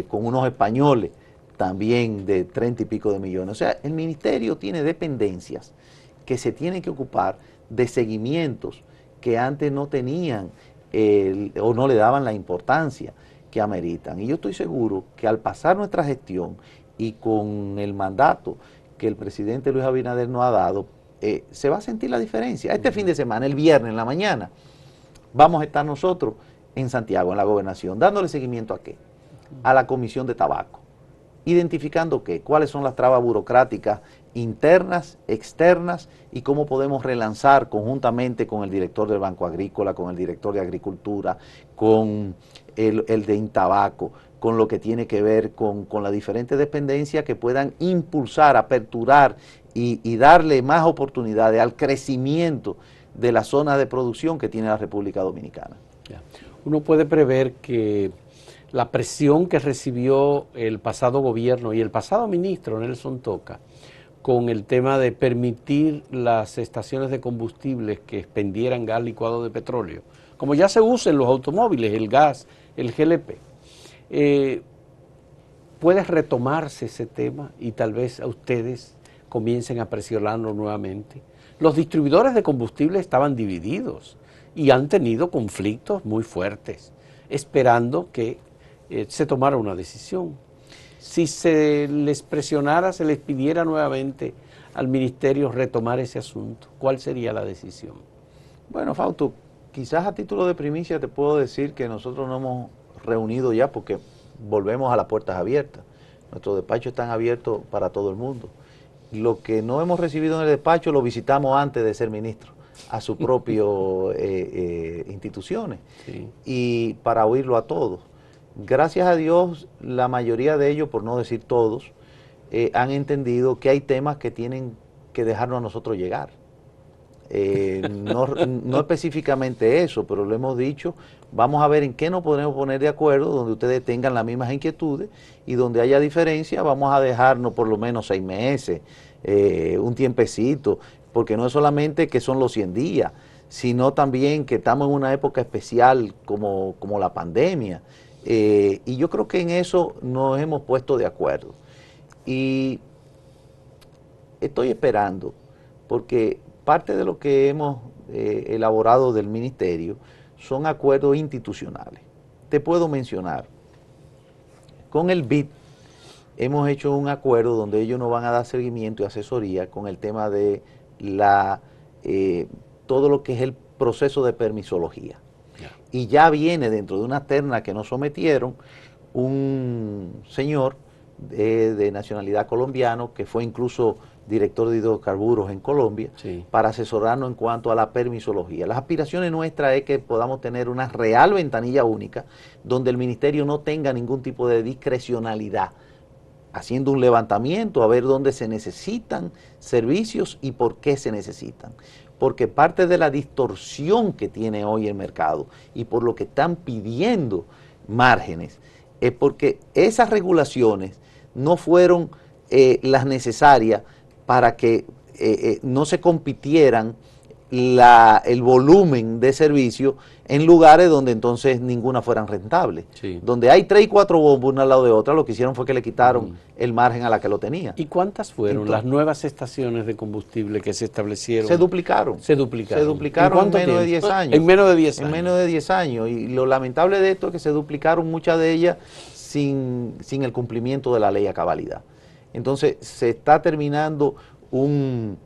con unos españoles también de 30 y pico de millones. O sea, el ministerio tiene dependencias que se tienen que ocupar de seguimientos que antes no tenían o no le daban la importancia que ameritan. Y yo estoy seguro que al pasar nuestra gestión y con el mandato que el presidente Luis Abinader nos ha dado, se va a sentir la diferencia. Este fin de semana, el viernes en la mañana, vamos a estar nosotros en Santiago, en la gobernación, dándole seguimiento a qué, a la Comisión de Tabaco, identificando qué, cuáles son las trabas burocráticas internas, externas, y cómo podemos relanzar conjuntamente con el director del Banco Agrícola, con el director de Agricultura, con el de Intabaco, con lo que tiene que ver con las diferentes dependencias que puedan impulsar, aperturar y darle más oportunidades al crecimiento de la zona de producción que tiene la República Dominicana. Uno puede prever que la presión que recibió el pasado gobierno y el pasado ministro Nelson Toca con el tema de permitir las estaciones de combustibles que expendieran gas licuado de petróleo, como ya se usa en los automóviles, el gas, el GLP, puede retomarse ese tema y tal vez a ustedes comiencen a presionarlo nuevamente. Los distribuidores de combustible estaban divididos y han tenido conflictos muy fuertes, esperando que se tomara una decisión. Si se les presionara, se les pidiera nuevamente al ministerio retomar ese asunto, ¿cuál sería la decisión? Bueno, Fausto, quizás a título de primicia te puedo decir que nosotros nos hemos reunido ya porque volvemos a las puertas abiertas. Nuestros despachos están abiertos para todo el mundo. Lo que no hemos recibido en el despacho lo visitamos antes de ser ministro a sus propias instituciones, y para oírlo a todos. Gracias a Dios, la mayoría de ellos, por no decir todos, han entendido que hay temas que tienen que dejarnos a nosotros llegar. No específicamente eso, pero lo hemos dicho, vamos a ver en qué nos podemos poner de acuerdo, donde ustedes tengan las mismas inquietudes y donde haya diferencia, vamos a dejarnos por lo menos 6 meses, un tiempecito, porque no es solamente que son los 100 días, sino también que estamos en una época especial como la pandemia. Y yo creo que en eso nos hemos puesto de acuerdo. Y estoy esperando, porque parte de lo que hemos elaborado del ministerio son acuerdos institucionales. Te puedo mencionar, con el BID hemos hecho un acuerdo donde ellos nos van a dar seguimiento y asesoría con el tema de todo lo que es el proceso de permisología. Y ya viene dentro de una terna que nos sometieron un señor de nacionalidad colombiano, que fue incluso director de hidrocarburos en Colombia, para asesorarnos en cuanto a la permisología. Las aspiraciones nuestras es que podamos tener una real ventanilla única, donde el ministerio no tenga ningún tipo de discrecionalidad haciendo un levantamiento a ver dónde se necesitan servicios y por qué se necesitan. Porque parte de la distorsión que tiene hoy el mercado y por lo que están pidiendo márgenes es porque esas regulaciones no fueron las necesarias para que no se compitieran el volumen de servicio en lugares donde entonces ninguna fueran rentables. Sí. Donde hay 3 y 4 bombas una al lado de otra, lo que hicieron fue que le quitaron el margen a la que lo tenía. ¿Y cuántas fueron Entonces, las nuevas estaciones de combustible que se establecieron? Se duplicaron. Se duplicaron. Se duplicaron en menos de 10 años. En menos de 10 años. En menos de 10 años. Y lo lamentable de esto es que se duplicaron muchas de ellas sin el cumplimiento de la ley a cabalidad. Entonces se está terminando un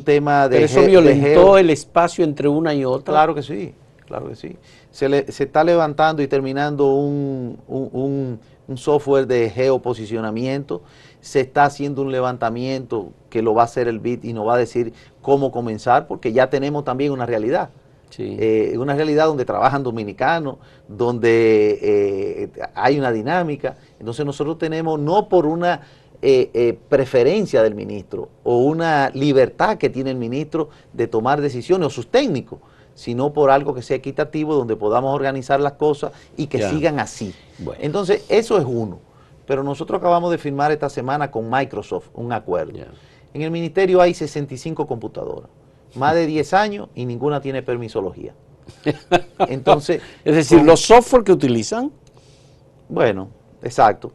tema de... ¿Pero eso violentó el espacio entre una y otra? Claro que sí, claro que sí. Se está levantando y terminando un software de geoposicionamiento. Se está haciendo un levantamiento que lo va a hacer el BID y nos va a decir cómo comenzar, porque ya tenemos también una realidad. Sí. Una realidad donde trabajan dominicanos, donde hay una dinámica. Entonces nosotros tenemos, no por una preferencia del ministro o una libertad que tiene el ministro de tomar decisiones o sus técnicos, sino por algo que sea equitativo, donde podamos organizar las cosas y que sigan así. Bueno. Entonces eso es uno. Pero nosotros acabamos de firmar esta semana con Microsoft un acuerdo. En el ministerio hay 65 computadoras, más de 10 años y ninguna tiene permisología. Entonces, es decir, los software que utilizan, bueno, exacto,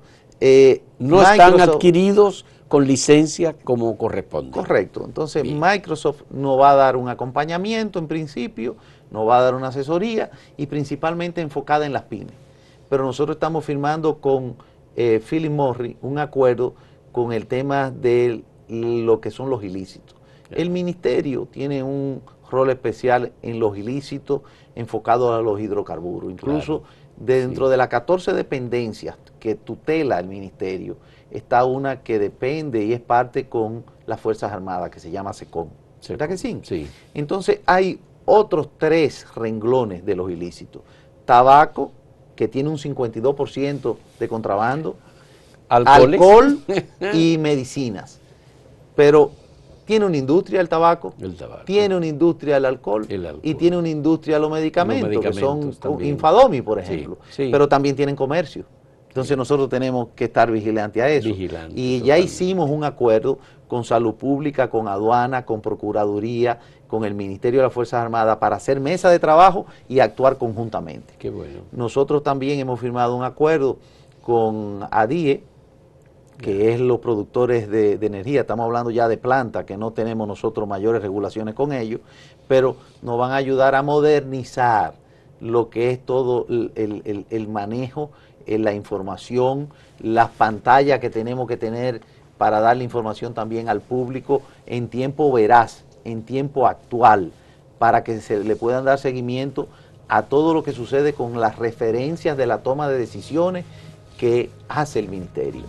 no están adquiridos con licencia como corresponde. Correcto. Entonces, Microsoft nos va a dar un acompañamiento en principio, nos va a dar una asesoría y principalmente enfocada en las pymes. Pero nosotros estamos firmando con Philip Morris un acuerdo con el tema de lo que son los ilícitos. El ministerio tiene un rol especial en los ilícitos enfocado a los hidrocarburos. Incluso dentro de las 14 dependencias que tutela el ministerio, está una que depende y es parte con las Fuerzas Armadas, que se llama SECOM. ¿Verdad que sí? Sí. Entonces hay otros 3 renglones de los ilícitos. Tabaco, que tiene un 52% de contrabando, alcohol y medicinas. Pero tiene una industria el tabaco, tiene una industria el alcohol y tiene una industria los medicamentos que son también. Infadomi, por ejemplo. Sí, sí. Pero también tienen comercio. Entonces nosotros tenemos que estar vigilantes a eso. Y ya hicimos un acuerdo con Salud Pública, con Aduana, con Procuraduría, con el Ministerio de las Fuerzas Armadas para hacer mesa de trabajo y actuar conjuntamente. Qué bueno. Nosotros también hemos firmado un acuerdo con ADIE, que es los productores de energía. Estamos hablando ya de plantas, que no tenemos nosotros mayores regulaciones con ellos, pero nos van a ayudar a modernizar lo que es todo el manejo, la información, las pantallas que tenemos que tener para dar la información también al público en tiempo veraz, en tiempo actual, para que se le puedan dar seguimiento a todo lo que sucede con las referencias de la toma de decisiones que hace el ministerio.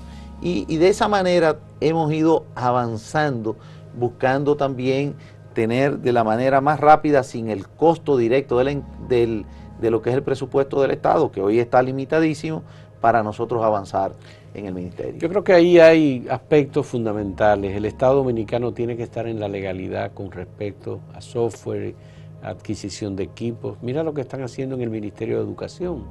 Y de esa manera hemos ido avanzando, buscando también tener de la manera más rápida, sin el costo directo de lo que es el presupuesto del Estado, que hoy está limitadísimo, para nosotros avanzar en el ministerio. Yo creo que ahí hay aspectos fundamentales. El Estado dominicano tiene que estar en la legalidad con respecto a software, adquisición de equipos. Mira lo que están haciendo en el Ministerio de Educación.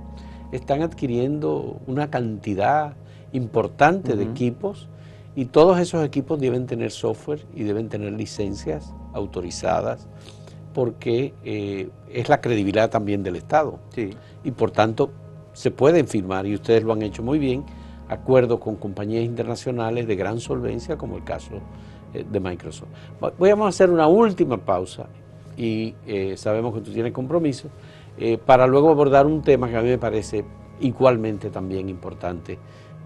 Están adquiriendo una cantidad importante de equipos y todos esos equipos deben tener software y deben tener licencias autorizadas, porque es la credibilidad también del Estado. Sí. Y por tanto se pueden firmar, y ustedes lo han hecho muy bien, acuerdos con compañías internacionales de gran solvencia, como el caso de Microsoft. Vamos a hacer una última pausa y sabemos que tú tienes compromiso, para luego abordar un tema que a mí me parece igualmente también importante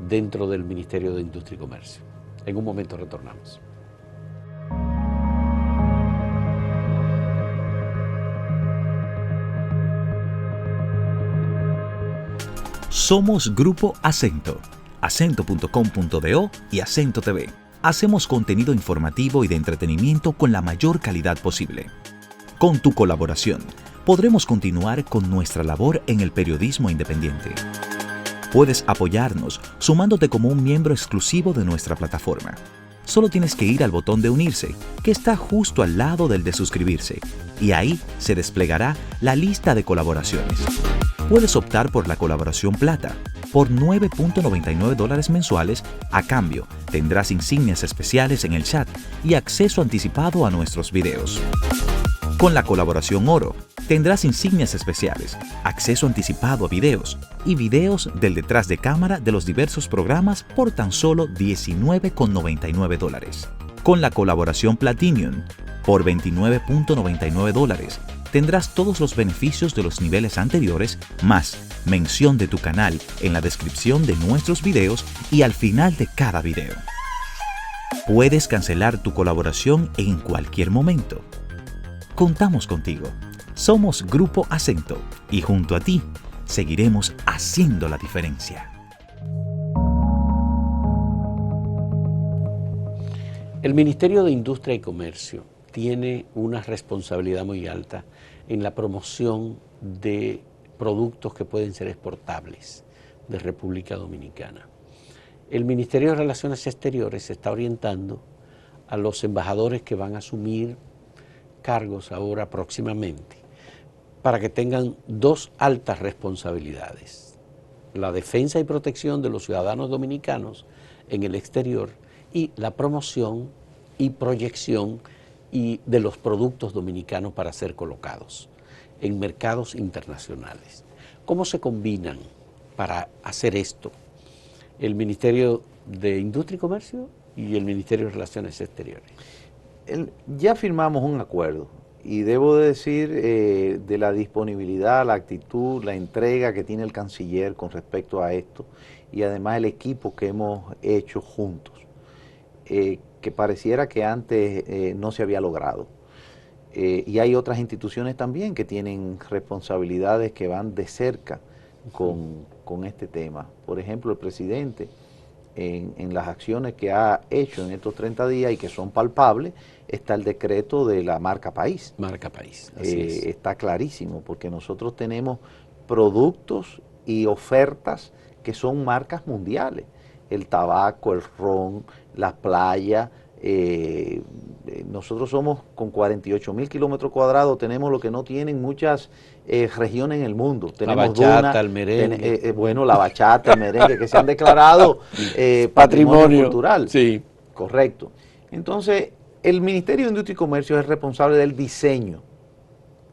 dentro del Ministerio de Industria y Comercio. En un momento retornamos. Somos Grupo Acento, acento.com.do y Acento TV. Hacemos contenido informativo y de entretenimiento con la mayor calidad posible. Con tu colaboración, podremos continuar con nuestra labor en el periodismo independiente. Puedes apoyarnos sumándote como un miembro exclusivo de nuestra plataforma. Solo tienes que ir al botón de unirse, que está justo al lado del de suscribirse, y ahí se desplegará la lista de colaboraciones. Puedes optar por la colaboración plata. Por $9.99 mensuales, a cambio, tendrás insignias especiales en el chat y acceso anticipado a nuestros videos. Con la colaboración oro, tendrás insignias especiales, acceso anticipado a videos y videos del detrás de cámara de los diversos programas por tan solo $19.99. Con la colaboración Platinum, por $29.99, tendrás todos los beneficios de los niveles anteriores, más mención de tu canal en la descripción de nuestros videos y al final de cada video. Puedes cancelar tu colaboración en cualquier momento. Contamos contigo. Somos Grupo Acento y junto a ti seguiremos haciendo la diferencia. El Ministerio de Industria y Comercio tiene una responsabilidad muy alta en la promoción de productos que pueden ser exportables de República Dominicana. El Ministerio de Relaciones Exteriores se está orientando a los embajadores que van a asumir cargos ahora próximamente para que tengan dos altas responsabilidades: la defensa y protección de los ciudadanos dominicanos en el exterior y la promoción y proyección de los productos dominicanos para ser colocados en mercados internacionales. ¿Cómo se combinan para hacer esto el Ministerio de Industria y Comercio y el Ministerio de Relaciones Exteriores? Ya firmamos un acuerdo y debo de decir de la disponibilidad, la actitud, la entrega que tiene el canciller con respecto a esto y además el equipo que hemos hecho juntos, que pareciera que antes no se había logrado. Y hay otras instituciones también que tienen responsabilidades que van de cerca con este tema. Por ejemplo, el presidente, en las acciones que ha hecho en estos 30 días y que son palpables, está el decreto de la marca país. Marca país, así es. Está clarísimo, porque nosotros tenemos productos y ofertas que son marcas mundiales. El tabaco, el ron, las playas. Nosotros somos con 48.000 kilómetros cuadrados, tenemos lo que no tienen muchas regiones en el mundo. Tenemos la bachata, el merengue. Bueno, la bachata, el merengue, que se han declarado patrimonio cultural. Sí. Correcto. Entonces, el Ministerio de Industria y Comercio es responsable del diseño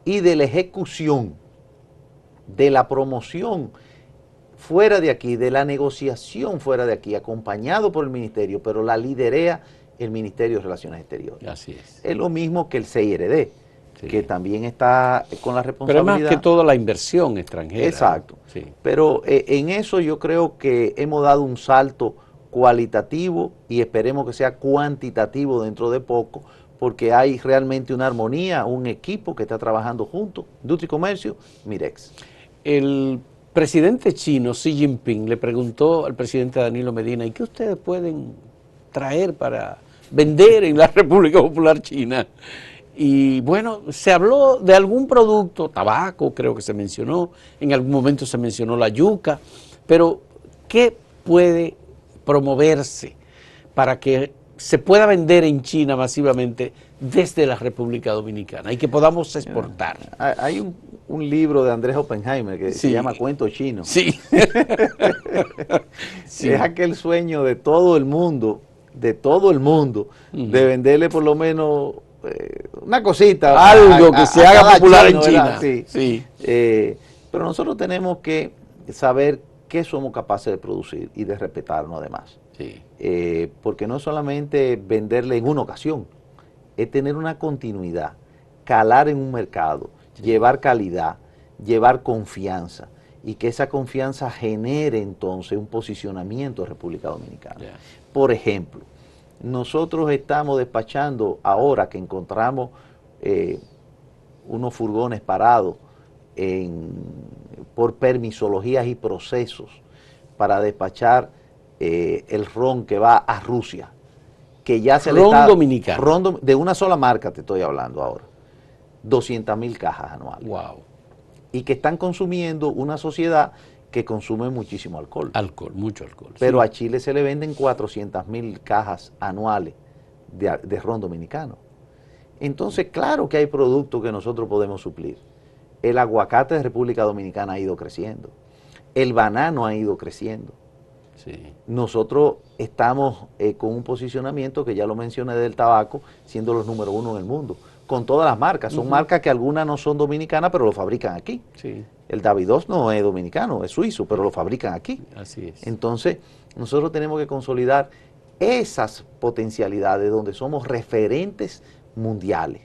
y de la ejecución, de la promoción fuera de aquí, de la negociación fuera de aquí, acompañado por el Ministerio, pero la liderea el Ministerio de Relaciones Exteriores. Así es. Es lo mismo que el CIRD, sí, que también está con la responsabilidad. Pero es más que todo la inversión extranjera. Exacto. Sí. Pero en eso yo creo que hemos dado un salto cualitativo y esperemos que sea cuantitativo dentro de poco, porque hay realmente una armonía, un equipo que está trabajando juntos, Industria y Comercio, Mirex. El presidente chino, Xi Jinping, le preguntó al presidente Danilo Medina, ¿y qué ustedes pueden traer para vender en la República Popular China? Y bueno, se habló de algún producto, tabaco creo que se mencionó, en algún momento se mencionó la yuca, pero ¿qué puede promoverse para que se pueda vender en China masivamente desde la República Dominicana y que podamos exportar? Hay un libro de Andrés Oppenheimer que se llama Cuento Chino. Sí. Sí. Es aquel sueño de todo el mundo, de venderle por lo menos una cosita. Algo que se haga popular en China. Sí. Sí. Pero nosotros tenemos que saber qué somos capaces de producir y de respetarnos además. Sí. Porque no es solamente venderle en una ocasión, es tener una continuidad, calar en un mercado, llevar calidad, llevar confianza y que esa confianza genere entonces un posicionamiento de República Dominicana. Yeah. Por ejemplo, nosotros estamos despachando ahora que encontramos unos furgones parados por permisologías y procesos para despachar el ron que va a Rusia, que ya se le está... dominicano. Ron de una sola marca te estoy hablando ahora, 200.000 cajas anuales. Wow. Y que están consumiendo una sociedad que consumen muchísimo alcohol. Alcohol, mucho alcohol. Pero sí. a Chile se le venden 400.000 cajas anuales de ron dominicano. Entonces, claro que hay productos que nosotros podemos suplir. El aguacate de República Dominicana ha ido creciendo. El banano ha ido creciendo. Sí. Nosotros estamos con un posicionamiento que ya lo mencioné del tabaco, siendo los número 1 en el mundo, con todas las marcas. Son marcas que algunas no son dominicanas, pero lo fabrican aquí. Sí. El Davidoff no es dominicano, es suizo, pero lo fabrican aquí. Así es. Entonces, nosotros tenemos que consolidar esas potencialidades donde somos referentes mundiales.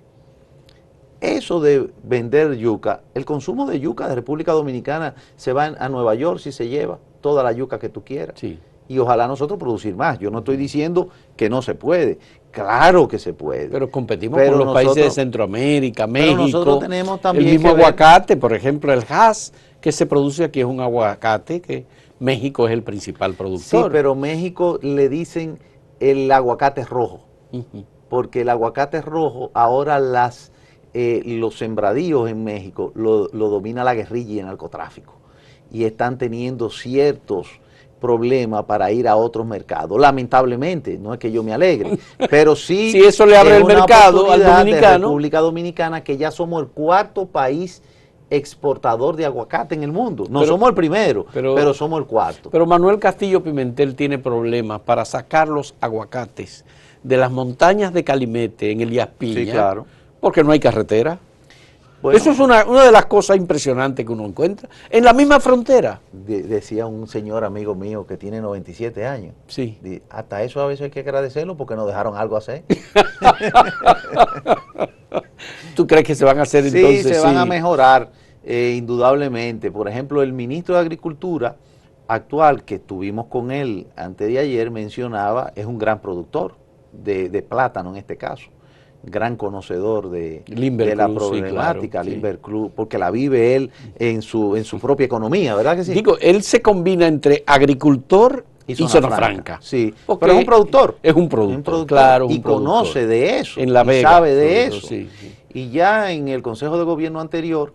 Eso de vender yuca, el consumo de yuca de República Dominicana se va a Nueva York si se lleva toda la yuca que tú quieras. Sí. Y ojalá nosotros producir más. Yo no estoy diciendo que no se puede. Claro que se puede. Pero competimos con los países de Centroamérica, México. Nosotros tenemos también el mismo que ver- aguacate, por ejemplo, el Hass que se produce aquí es un aguacate que México es el principal Sí, productor. pero México le dicen el aguacate rojo. Ujú. Porque el aguacate rojo, ahora los sembradíos en México lo domina la guerrilla y el narcotráfico. Y están teniendo ciertos problemas para ir a otros mercados. Lamentablemente, no es que yo me alegre, pero sí. Si eso le abre es el una mercado al oportunidad de dominicano. República Dominicana, que ya somos el 4º país exportador de aguacate en el mundo. No Pero- somos el primero, pero- pero somos el 4º. Pero Manuel Castillo Pimentel tiene problemas para sacar los aguacates de las montañas de Calimete en Elías Piña. Sí, claro. Porque no hay carretera. Bueno, Eso es una de las cosas impresionantes que uno encuentra. En la misma frontera. decía un señor amigo mío que tiene 97 años. Sí. Hasta eso a veces hay que agradecerlo porque nos dejaron algo hacer. ¿Tú crees que se van a hacer Sí, entonces? se van sí? a mejorar, indudablemente. Por ejemplo, el ministro de Agricultura actual, que estuvimos con él antes de ayer, mencionaba, es un gran productor de plátano en este caso. Gran conocedor de Limber la Cruz, sí, problemática, claro, sí. Limber Cruz, porque la vive él en su propia economía, ¿verdad que sí? Digo, él se combina entre agricultor y zona franca. Sí, Porque pero es un productor. Es un productor, claro. Y un productor. conoce de eso. En La y Vega, sabe de sobre eso. todo, sí, sí. Y ya en el Consejo de Gobierno anterior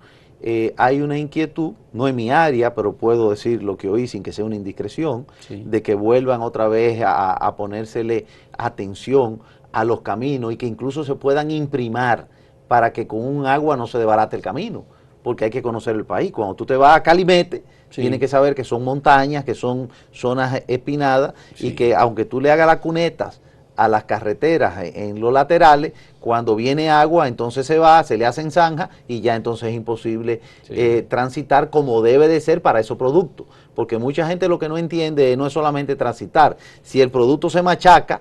hay una inquietud, no en mi área, pero puedo decir lo que oí sin que sea una indiscreción, Sí. de que vuelvan otra vez a ponérsele atención a los caminos y que incluso se puedan imprimar para que con un agua no se desbarate el camino, porque hay que conocer el país. Cuando tú te vas a Calimete, Sí. tienes que saber que son montañas, que son zonas espinadas Sí. y que aunque tú le hagas las cunetas a las carreteras en los laterales, cuando viene agua, entonces se le hacen zanjas y ya entonces es imposible Sí. transitar como debe de ser para esos productos. Porque mucha gente lo que no entiende no es solamente transitar. Si el producto se machaca,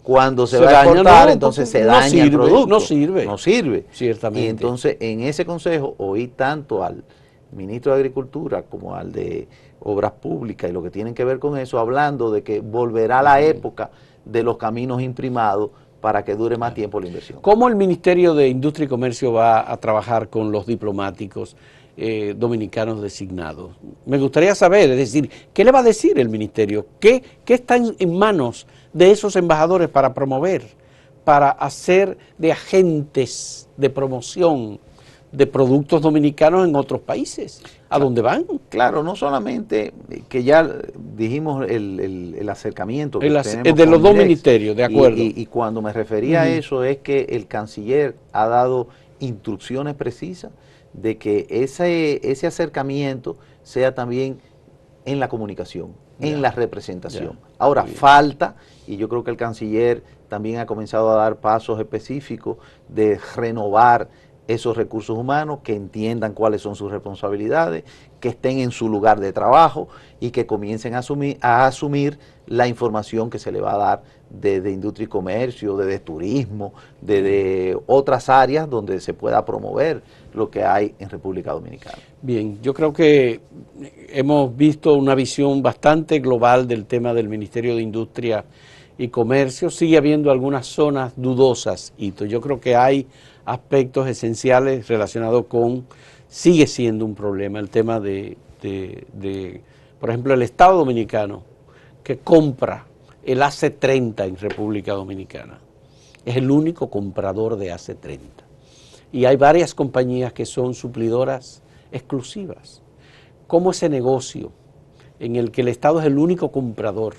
cuando se va a daña, exportar, no, entonces porque se no daña el sirve, producto. no sirve. No sirve. Ciertamente. Y entonces en ese consejo oí tanto al ministro de Agricultura como al de Obras Públicas y lo que tienen que ver con eso, hablando de que volverá la época de los caminos imprimados para que dure más tiempo la inversión. ¿Cómo el Ministerio de Industria y Comercio va a trabajar con los diplomáticos dominicanos designados? Me gustaría saber, es decir, ¿qué le va a decir el Ministerio? ¿Qué está en manos de esos embajadores para promover, para hacer de agentes de promoción de productos dominicanos en otros países? ¿A dónde van? Claro, no solamente que ya dijimos el acercamiento que tenemos de los con dos INDEX, ministerios, de acuerdo. Y cuando me refería a eso es que el canciller ha dado instrucciones precisas de que ese acercamiento sea también en la comunicación, en la representación. Ahora, falta, y yo creo que el canciller también ha comenzado a dar pasos específicos de renovar esos recursos humanos, que entiendan cuáles son sus responsabilidades, que estén en su lugar de trabajo y que comiencen a asumir la información que se le va a dar de industria y comercio, de turismo, de otras áreas donde se pueda promover lo que hay en República Dominicana. Bien, yo creo que hemos visto una visión bastante global del tema del Ministerio de Industria y Comercio. Sigue habiendo algunas zonas dudosas, Hito. Yo creo que hay aspectos esenciales relacionados con, sigue siendo un problema el tema de por ejemplo, el Estado Dominicano, que compra el AC-30 en República Dominicana. Es el único comprador de AC-30. Y hay varias compañías que son suplidoras exclusivas. ¿Cómo ese negocio en el que el Estado es el único comprador,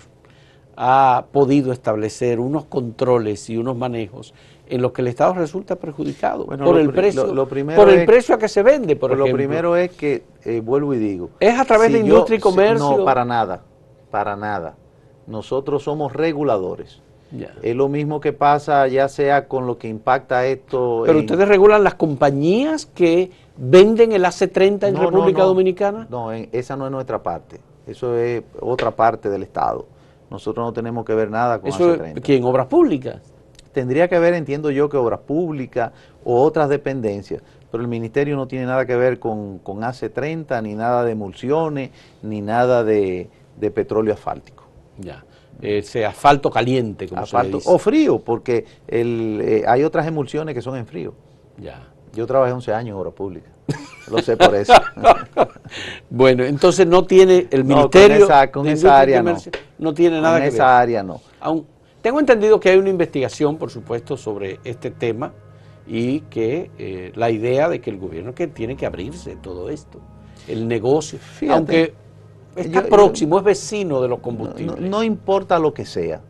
ha podido establecer unos controles y unos manejos en los que el Estado resulta perjudicado por el precio, por el precio a que se vende, por ejemplo. Lo primero es que, vuelvo y digo, es a través de industria y comercio. No, para nada. Nosotros somos reguladores. Ya. Es lo mismo que pasa ya sea con lo que impacta esto. Pero ustedes regulan las compañías que venden el AC-30 en República Dominicana. No, esa no es nuestra parte. Eso es otra parte del Estado. Nosotros no tenemos que ver nada con AC-30. ¿Quién? ¿Obras públicas? Tendría que ver, entiendo yo, que obras públicas o otras dependencias, pero el ministerio no tiene nada que ver con AC-30, ni nada de emulsiones, ni nada de petróleo asfáltico. Ya, ese asfalto caliente, como se le dice. O frío, porque hay otras emulsiones que son en frío. Ya. Yo trabajé 11 años en obras públicas, lo sé por eso. Bueno, entonces no tiene el ministerio con esa área no tiene nada que ver. Con esa área no. Tengo entendido que hay una investigación, por supuesto, sobre este tema y que la idea de que el gobierno que tiene que abrirse todo esto, el negocio, fíjate, aunque está próximo, es vecino de los combustibles. No importa lo que sea.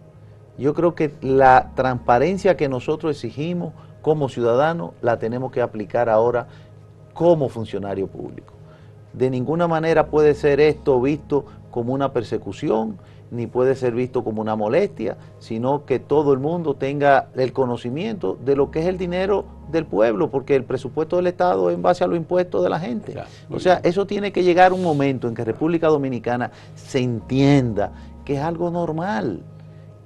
Yo creo que la transparencia que nosotros exigimos como ciudadanos la tenemos que aplicar ahora como funcionario público. De ninguna manera puede ser esto visto como una persecución, ni puede ser visto como una molestia, sino que todo el mundo tenga el conocimiento de lo que es el dinero del pueblo, porque el presupuesto del Estado es en base a los impuestos de la gente. Claro, o sea, eso tiene que llegar un momento en que República Dominicana se entienda que es algo normal,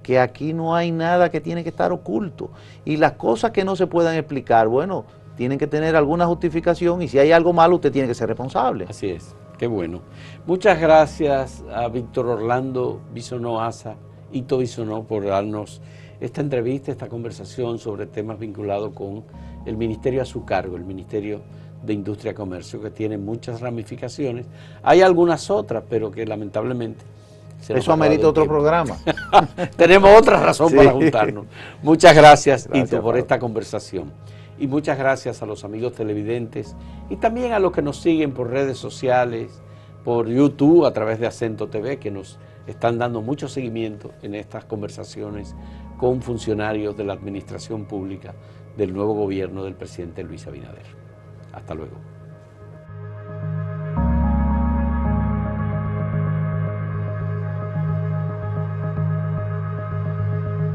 que aquí no hay nada que tiene que estar oculto. Y las cosas que no se puedan explicar, bueno, tienen que tener alguna justificación y si hay algo malo usted tiene que ser responsable. Así es. Qué bueno. Muchas gracias a Víctor Orlando Bisonó Asa, Hito Bisonó, por darnos esta entrevista, esta conversación sobre temas vinculados con el ministerio a su cargo, el Ministerio de Industria y Comercio, que tiene muchas ramificaciones. Hay algunas otras, pero que lamentablemente... Eso amerita otro programa. Tenemos otra razón para juntarnos. Muchas gracias, Hito, por esta conversación. Y muchas gracias a los amigos televidentes y también a los que nos siguen por redes sociales, por YouTube, a través de Acento TV, que nos están dando mucho seguimiento en estas conversaciones con funcionarios de la administración pública del nuevo gobierno del presidente Luis Abinader. Hasta luego.